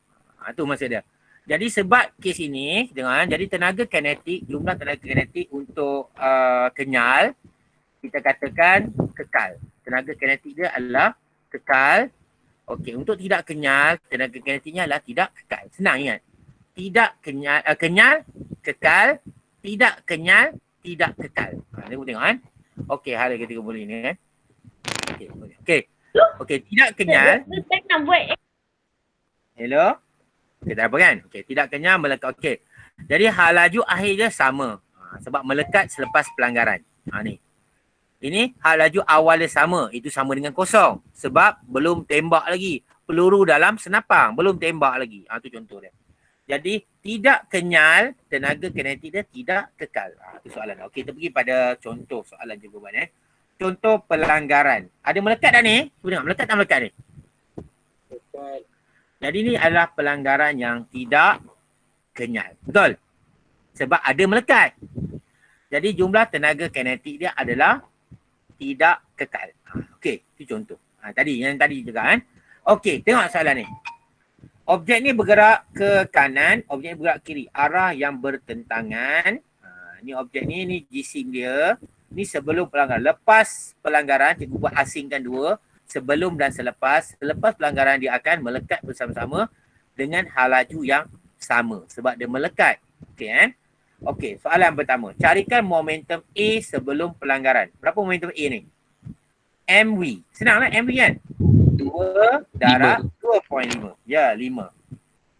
Tu maksud dia. Jadi sebab kes ini, dengar jadi tenaga kinetik, jumlah tenaga kinetik untuk kenyal, kita katakan kekal. Tenaga kinetik dia adalah kekal. Okey, untuk tidak kenyal, tenaga kinetiknya adalah tidak kekal. Senang ingat. Tidak kenyal, kenyal, kekal, tidak kenyal, tidak kekal. Tengok Okey, hal yang ketiga boleh ni Okey, tidak kenyal. Hello? Okey, tak apa kan? Okey, tidak kenyal, melekat. Okey. Jadi hal laju akhir dia sama. Sebab melekat selepas pelanggaran. Ni. Ini hal laju awal dia sama. Itu sama dengan kosong. Sebab belum tembak lagi. Peluru dalam senapang. Belum tembak lagi. Itu contoh dia. Jadi tidak kenyal, tenaga kinetik dia tidak kekal. Itu soalan. Okey, kita pergi pada contoh soalan jawapan Contoh pelanggaran. Ada melekat dah ni? Cuba tengok, melekat tak melekat ni? Melekat. Jadi ni adalah pelanggaran yang tidak kenyal. Betul? Sebab ada melekat. Jadi jumlah tenaga kinetik dia adalah tidak kekal. Okey, itu contoh. Yang tadi juga Okey, tengok soalan ni. Objek ni bergerak ke kanan, objek ni bergerak kiri. Arah yang bertentangan. Ni objek ni jisim dia. Ni sebelum pelanggaran. Lepas pelanggaran, cikgu buat asingkan dua. Sebelum dan selepas. Selepas pelanggaran dia akan melekat bersama-sama dengan hal laju yang sama. Sebab dia melekat. Okey Okey, soalan pertama. Carikan momentum A sebelum pelanggaran. Berapa momentum A ni? MV. Senanglah MV kan? 2 darab 2.5. Ya, 5.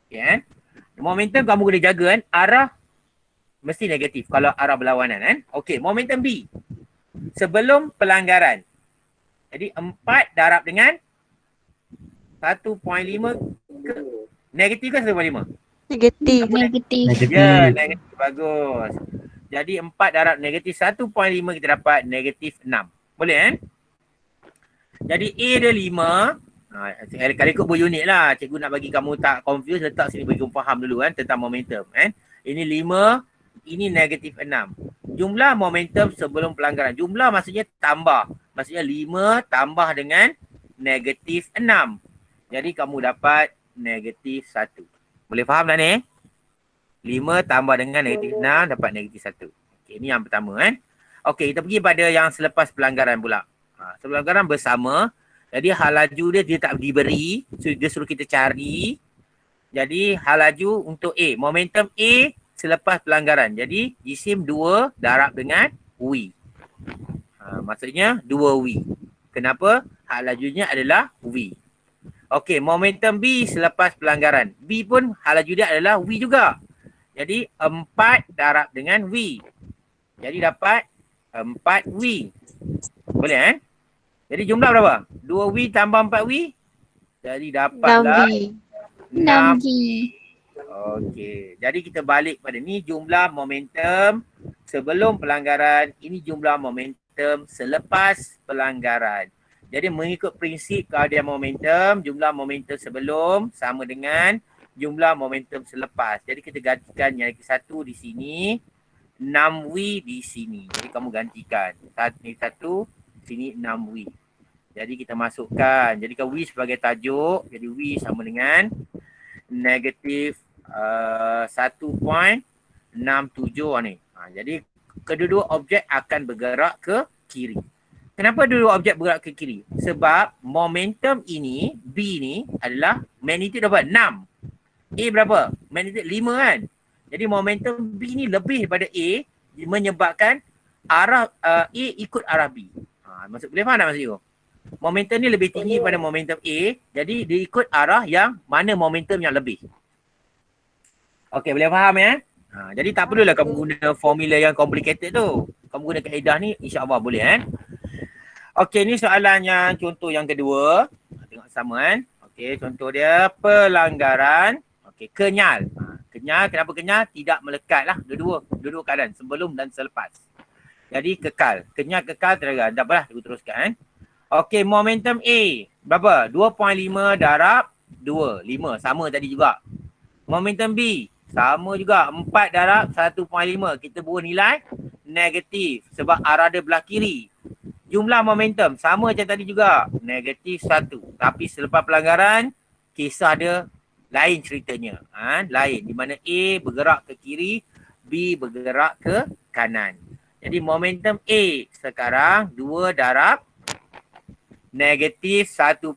Okey Momentum kamu kena jaga arah mesti negatif kalau arah berlawanan Okey, momentum B. Sebelum pelanggaran. Jadi 4 darab dengan 1.5 ke negatif ke 1.5? Negatif. Negatif. Ya, negatif. Bagus. Jadi 4 darab negatif 1.5 kita dapat negatif 6. Boleh Jadi A dia 5. Kalau ikut berunit lah. Cikgu nak bagi kamu tak confuse, letak sini bagi kamu faham dulu tentang momentum. Ini 5, ini negatif 6. Jumlah momentum sebelum pelanggaran. Jumlah maksudnya tambah. Maksudnya 5 tambah dengan negatif 6. Jadi kamu dapat negatif 1. Boleh faham tak ni? 5 tambah dengan negatif 6 dapat negatif 1. Okey, ini yang pertama Okey, kita pergi pada yang selepas pelanggaran pula. Pelanggaran bersama. Jadi hal laju dia tak diberi. So, dia suruh kita cari. Jadi hal laju untuk A. Momentum A selepas pelanggaran. Jadi jisim 2 darab dengan V. Maksudnya 2V. Kenapa? Hal lajunya adalah V. Okey, momentum B selepas pelanggaran. B pun halaju dia adalah V juga. Jadi 4 darab dengan V. Jadi dapat 4V. Boleh Jadi jumlah berapa? 2V tambah 4V. Jadi dapatlah 6V. 6V. Okey. Jadi kita balik pada ni jumlah momentum sebelum pelanggaran. Ini jumlah momentum selepas pelanggaran. Jadi mengikut prinsip keadaan momentum, jumlah momentum sebelum sama dengan jumlah momentum selepas. Jadi kita gantikan yang satu di sini, 6V di sini. Jadi kamu gantikan. Satu, sini 6V. Jadi kita masukkan. Jadi V sebagai tajuk. Jadi V sama dengan negatif 1.67 ni. Jadi kedua-dua objek akan bergerak ke kiri. Kenapa dua objek bergerak ke kiri? Sebab momentum ini, B ni adalah magnitude berapa? 6. A berapa? Magnitude 5 kan? Jadi momentum B ni lebih daripada A menyebabkan arah A ikut arah B. Boleh faham tak maksud you? Momentum ni lebih tinggi pada momentum A, jadi dia ikut arah yang mana momentum yang lebih. Okey, boleh faham jadi tak perlulah kamu guna formula yang complicated tu. Kamu guna kaedah ni insya-Allah boleh Okey, ni soalan yang contoh yang kedua. Tengok sama Okey, contoh dia pelanggaran. Okey, kenyal. Kenyal, kenapa kenyal? Tidak melekat lah. Dua-dua keadaan, sebelum dan selepas. Jadi kekal. Kenyal kekal terangkan. Tak apalah, aku teruskan Okey, momentum A. Berapa? 2.5 darab 2. 5. Sama tadi juga. Momentum B. Sama juga. 4 darab 1.5. Kita buat nilai negatif. Sebab arah dia belah kiri. Jumlah momentum sama macam tadi juga. Negatif 1. Tapi selepas pelanggaran, kisah dia lain ceritanya. Lain. Di mana A bergerak ke kiri, B bergerak ke kanan. Jadi momentum A sekarang 2 darab negatif 1.5.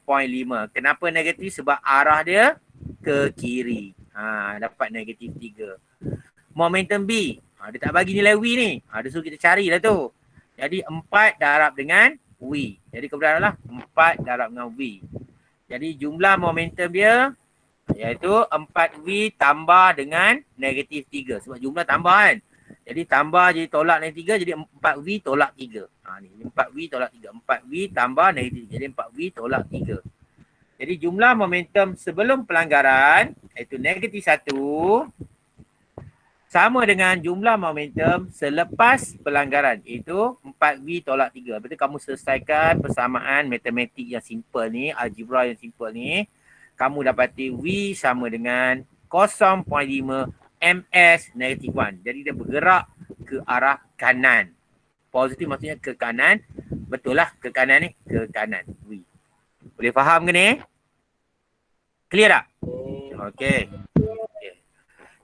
Kenapa negatif? Sebab arah dia ke kiri. Dapat negatif 3. Momentum B. Dia tak bagi nilai V ni. Dia suruh kita carilah tu. Jadi 4 darab dengan V. Jadi kebenaranlah 4 darab dengan V. Jadi jumlah momentum dia iaitu 4V tambah dengan negatif 3. Sebab jumlah tambah kan. Jadi tambah jadi tolak negatif 3, jadi 4V tolak 3. Ni 4V tolak 3. 4V tambah negatif 3. Jadi 4V tolak 3. Jadi jumlah momentum sebelum pelanggaran iaitu negatif 1 sama dengan jumlah momentum selepas pelanggaran iaitu 4V tolak 3. Lepas tu kamu selesaikan persamaan matematik yang simple ni, algebra yang simple ni, kamu dapati V sama dengan 0.5 ms negatif 1. Jadi dia bergerak ke arah kanan. Positif maksudnya ke kanan. Betul lah ke kanan ni, ke kanan V. Boleh faham ke ni? Clear tak? Okey.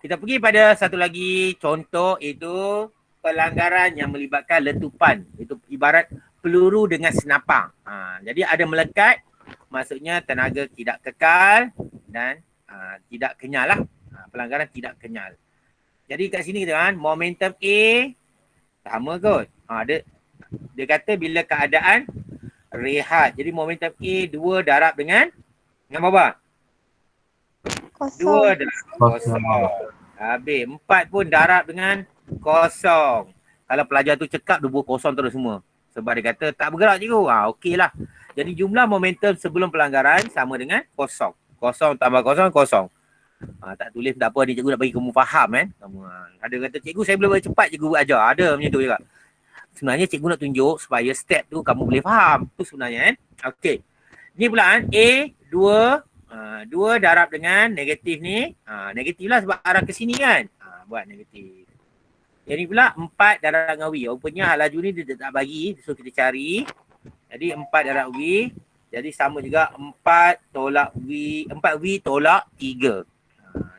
Kita pergi pada satu lagi contoh iaitu pelanggaran yang melibatkan letupan. Itu ibarat peluru dengan senapang. Jadi ada melekat, maksudnya tenaga tidak kekal dan tidak kenyal lah. Pelanggaran tidak kenyal. Jadi kat sini kita momentum A sama kot. Dia kata bila keadaan rehat. Jadi momentum A 2 darab dengan berapa? 2 darab kosong. Habis 4 pun darab dengan kosong. Kalau pelajar tu cekap dia buat kosong terus semua. Sebab dia kata tak bergerak cikgu. Okey lah. Jadi jumlah momentum sebelum pelanggaran sama dengan kosong. Kosong tambah kosong, kosong. Tak tulis tak apa ni cikgu nak bagi kamu faham kamu, ada kata cikgu saya boleh buat cepat cikgu ajar. Ada macam tu juga. Sebenarnya cikgu nak tunjuk supaya step tu kamu boleh faham. Tu sebenarnya Okey. Ni pula A 2 darab dengan negatif ni. Negatif lah sebab arah ke sini kan. Buat negatif. Jadi pula 4 darab dengan V. Rupanya hal laju ni dia tak bagi. So kita cari. Jadi 4 darab V. Jadi sama juga 4 tolak V. 4V tolak 3.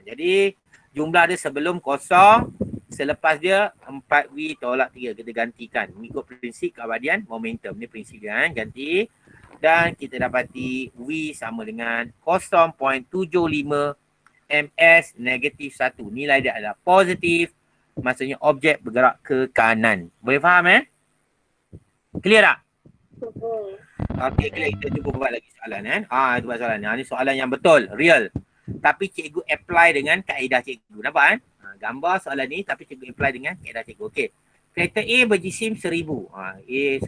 Jadi jumlah dia sebelum kosong. Selepas dia 4V tolak 3. Kita gantikan. Mengikut prinsip keabadian momentum. Ni prinsip dia ganti. Dan kita dapati V sama dengan 0.75 ms negatif 1. Nilai dia adalah positif. Maksudnya objek bergerak ke kanan. Boleh faham Clear tak? Okey, kita cuba buat lagi soalan kan. Itu buat soalan. Ni soalan yang betul, real. Tapi cikgu apply dengan kaedah cikgu. Nampak kan? Gambar soalan ni tapi cikgu apply dengan kaedah cikgu. Okey. Kereta A berjisim 1000. A 1000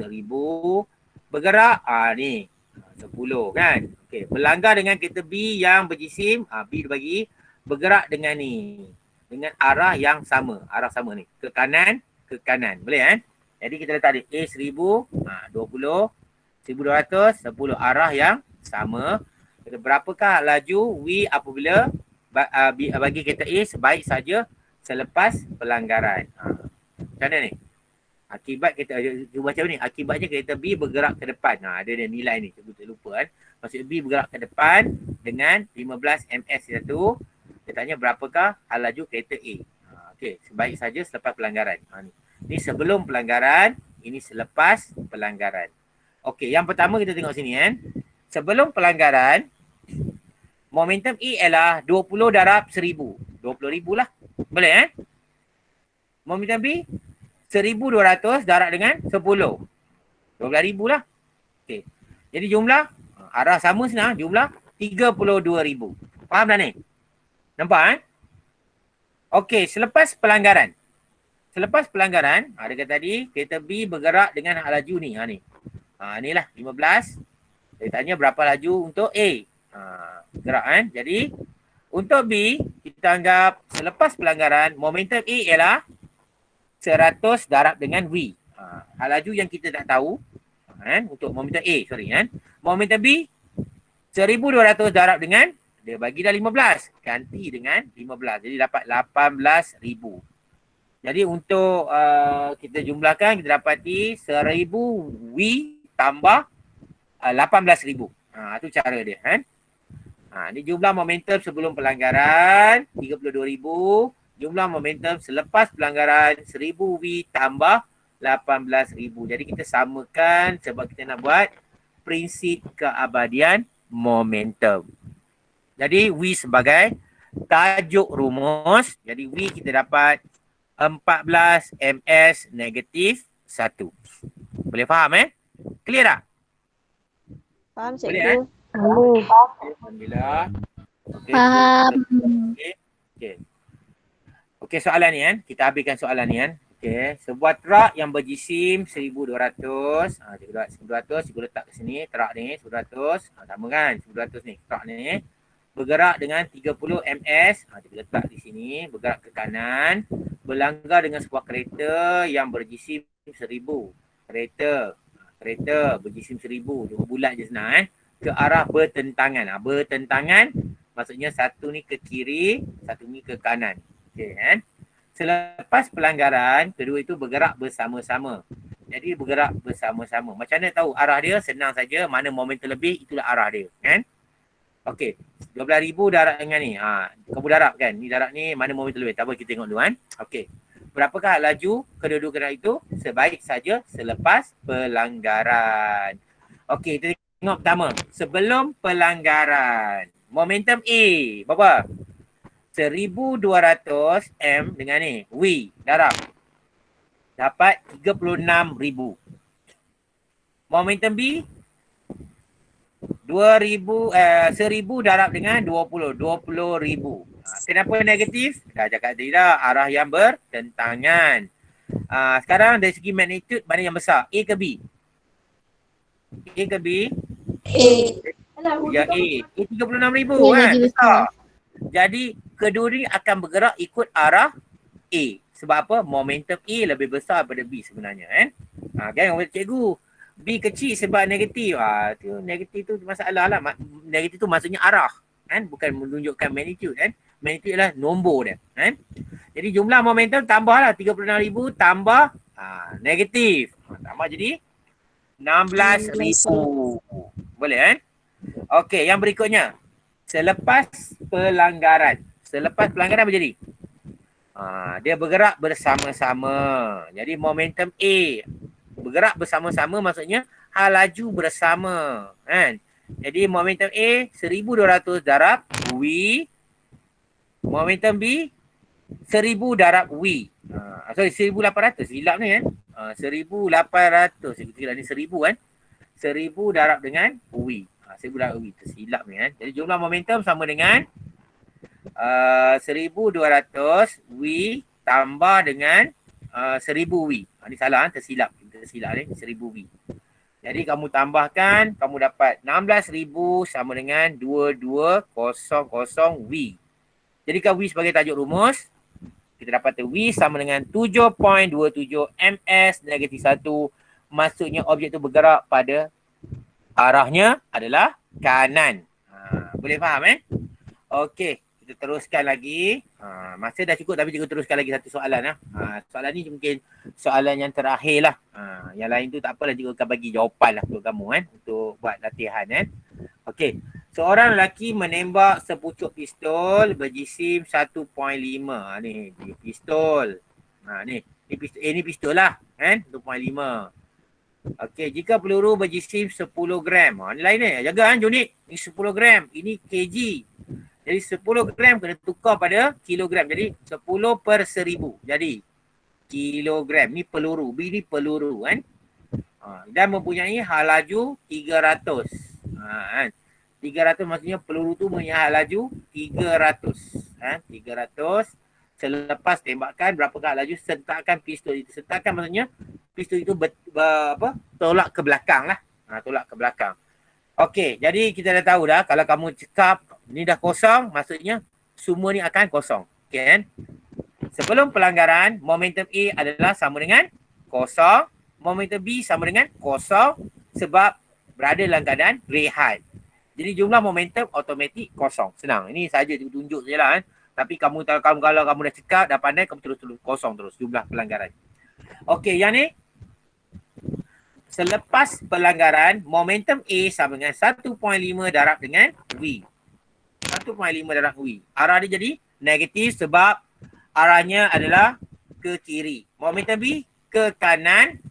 bergerak ni 10 kan. Okey, berlanggar dengan kereta B yang berjisim B bagi bergerak dengan ni. Dengan arah yang sama. Arah sama ni. Ke kanan. Boleh kan? Jadi kita letak ni A 1000, 20, 1200, 10 arah yang sama. Berapakah laju V apabila bagi kereta A sebaik saja selepas pelanggaran. Macam mana ni? Akibat kereta, cuba baca ni. Akibatnya kereta B bergerak ke depan. Ada nilai ni. Cikgu tak lupa kan. Maksud B bergerak ke depan dengan 15 ms satu. Dia tanya berapakah hal laju kereta A. Okey, sebaik saja selepas pelanggaran. Ni sebelum pelanggaran, ini selepas pelanggaran. Okey, yang pertama kita tengok sini kan. Sebelum pelanggaran, momentum E ialah 20 darab 1000. 20,000 lah. Boleh kan? Momentum B 1200 darab dengan 10. 12,000 lah. Okey. Jadi jumlah arah sama senang, jumlah 32,000. Faham dah ni? Nampak kan? Okey, selepas pelanggaran. Selepas pelanggaran, dia kata tadi kereta B bergerak dengan laju ni. Inilah 15. Dia tanya berapa laju untuk A. Gerak kan. Jadi untuk B, kita anggap selepas pelanggaran, momentum A ialah 100 darab dengan V. Hal laju yang kita tak tahu kan, untuk momentum A, kan. Momentum B 1200 darab dengan, dia bagi dah 15. Ganti dengan 15. Jadi dapat 18,000. Jadi untuk kita jumlahkan, kita dapati 1000 V tambah 18,000. Itu cara dia kan. Ni jumlah momentum sebelum pelanggaran 32,000. Jumlah momentum selepas pelanggaran 1000 V tambah 18,000. Jadi kita samakan sebab kita nak buat prinsip keabadian momentum. Jadi V sebagai tajuk rumus. Jadi V kita dapat 14 ms negatif 1. Boleh faham Clear tak? Faham Boleh cikgu? Alhamdulillah. Okay. Faham. Okey, soalan ni kan. Kita habiskan soalan ni kan. Okey, sebuah truk yang berjisim 1200. Cikgu letak ke sini. Truk ni 1200. Sama kan? 1200 ni. Truk ni bergerak dengan 30 ms. Cikgu letak di sini. Bergerak ke kanan. Berlanggar dengan sebuah kereta yang berjisim 1000. Kereta berjisim 1000. Cuma bulat je senang ke arah bertentangan. Bertentangan maksudnya satu ni ke kiri, satu ni ke kanan. Okey kan? Selepas pelanggaran, kedua itu bergerak bersama-sama. Jadi bergerak bersama-sama. Macam mana tahu arah dia? Senang saja. Mana momentum lebih, itulah arah dia. Kan? Okey. 12,000 darab dengan ni. Kamu darab kan? Ni darab ni, mana momentum lebih? Tak apa, kita tengok dulu kan? Okey. Berapakah laju kedua-dua kendaraan itu? Sebaik saja selepas pelanggaran. Okey, kita tengok pertama. Sebelum pelanggaran. Momentum A. Berapa? 1,200 M dengan ni. V. Darab. Dapat 36,000. Momentum B. 1,000 darab dengan 20,000. Kenapa negatif? Dah cakap tadi dah, arah yang bertentangan. Sekarang dari segi magnitude, mana yang besar? A ke B? A ke B? Ya A. A 36,000 A kan? lagi Besar. Jadi kedua ni akan bergerak ikut arah A. Sebab apa? Momentum A lebih besar daripada B sebenarnya kan? Kan cikgu, B kecil sebab negatif. Tu negatif tu masalah lah. Negatif tu maksudnya arah kan? Bukan menunjukkan magnitude kan? Magnitude adalah nombor dia kan? Jadi jumlah momentum tambahlah 36,000 tambah negatif. Tambah jadi 16,000. Boleh kan? Okey, yang berikutnya. Selepas pelanggaran. Selepas pelanggaran apa jadi? Dia bergerak bersama-sama. Jadi momentum A bergerak bersama-sama maksudnya hal laju bersama kan. Jadi momentum A 1,200 darab V. Momentum B 1,000 darab V. 1,800 silap ni kan. 1,800. Saya kira ni 1,000 kan. 1000 darab dengan V. 1000 darab V. Tersilap ni kan. Jadi jumlah momentum sama dengan 1200 V tambah dengan 1000 V. Ni salah kan? Tersilap ni 1000 V. Jadi kamu tambahkan, kamu dapat 16,000 sama dengan 2200 V. Jadikan V sebagai tajuk rumus. Kita dapat V sama dengan 7.27 ms negatif 1. Maksudnya objek tu bergerak pada arahnya adalah kanan. Boleh faham Okey, kita teruskan lagi. Masa dah cukup tapi cikgu teruskan lagi satu soalan. Soalan ni mungkin soalan yang terakhir lah. Yang lain tu tak apalah, cikgu akan bagi jawapan lah untuk kamu untuk buat latihan Okey, seorang lelaki menembak sepucuk pistol berjisim 1.5. Ni pistol. Ni pistol lah 1.5. Okey, jika peluru berjisim 10 gram. Ni lain jaga unit. Ni 10 gram. Ini kg. Jadi 10 gram kena tukar pada kilogram. Jadi 10 per 1000. Jadi kilogram. Ni peluru. B ni peluru dan mempunyai hal laju 300. 300 maksudnya peluru tu mempunyai hal laju 300. 300. Selepas tembakan berapakah laju sentakan pistol itu. Sentakan maksudnya pistol itu tolak ke belakang lah. Tolak ke belakang. Okey, jadi kita dah tahu dah kalau kamu cakap ni dah kosong, maksudnya semua ni akan kosong. Okey kan? Sebelum pelanggaran, momentum A adalah sama dengan kosong. Momentum B sama dengan kosong sebab berada dalam keadaan rehat. Jadi jumlah momentum automatik kosong. Senang. Ini saja tunjuk je lah Tapi kalau kamu dah cekap, dah pandai, kamu terus kosong terus jumlah pelanggaran. Okey, yang ni. Selepas pelanggaran, momentum A sama dengan 1.5 darab dengan V. 1.5 darab V. Arah dia jadi negatif sebab arahnya adalah ke kiri. Momentum B ke kanan.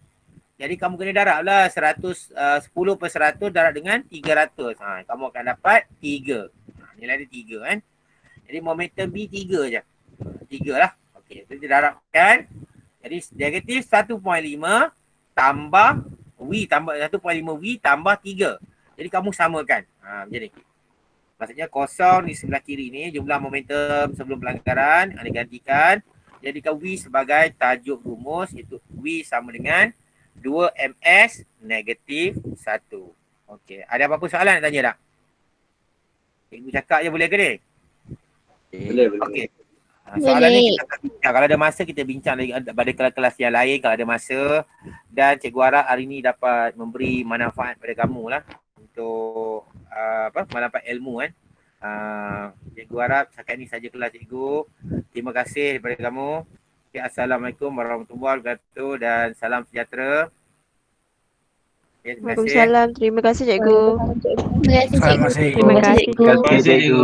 Jadi kamu kena darab lah 10 per 100 darab dengan 300. Kamu akan dapat 3. Nilai dia 3 Jadi momentum B 3 je. 3 lah. Okey, jadi darabkan. Jadi negatif 1.5 tambah V tambah 1.5 V tambah 3. Jadi kamu samakan. Macam ni. Maksudnya kosong di sebelah kiri ni jumlah momentum sebelum pelanggaran digantikan. Jadikan V sebagai tajuk rumus, iaitu V sama dengan 2 ms negatif 1. Okey, ada apa-apa soalan nak tanya tak? Cikgu cakap je boleh ke ni? Boleh. Okey. Soalan ni kita akan bincang. Kalau ada masa kita bincang lagi pada kelas-kelas yang lain kalau ada masa. Dan cikgu harap hari ni dapat memberi manfaat pada kamu lah. Untuk manfaat ilmu Cikgu harap setakat ni saja kelas cikgu. Terima kasih kepada kamu. Okay, Assalamualaikum warahmatullahi wabarakatuh dan salam sejahtera. Okay, terima kasih. Waalaikumsalam. Terima kasih cikgu. Terima kasih cikgu. Terima kasih cikgu. Terima kasih, cikgu.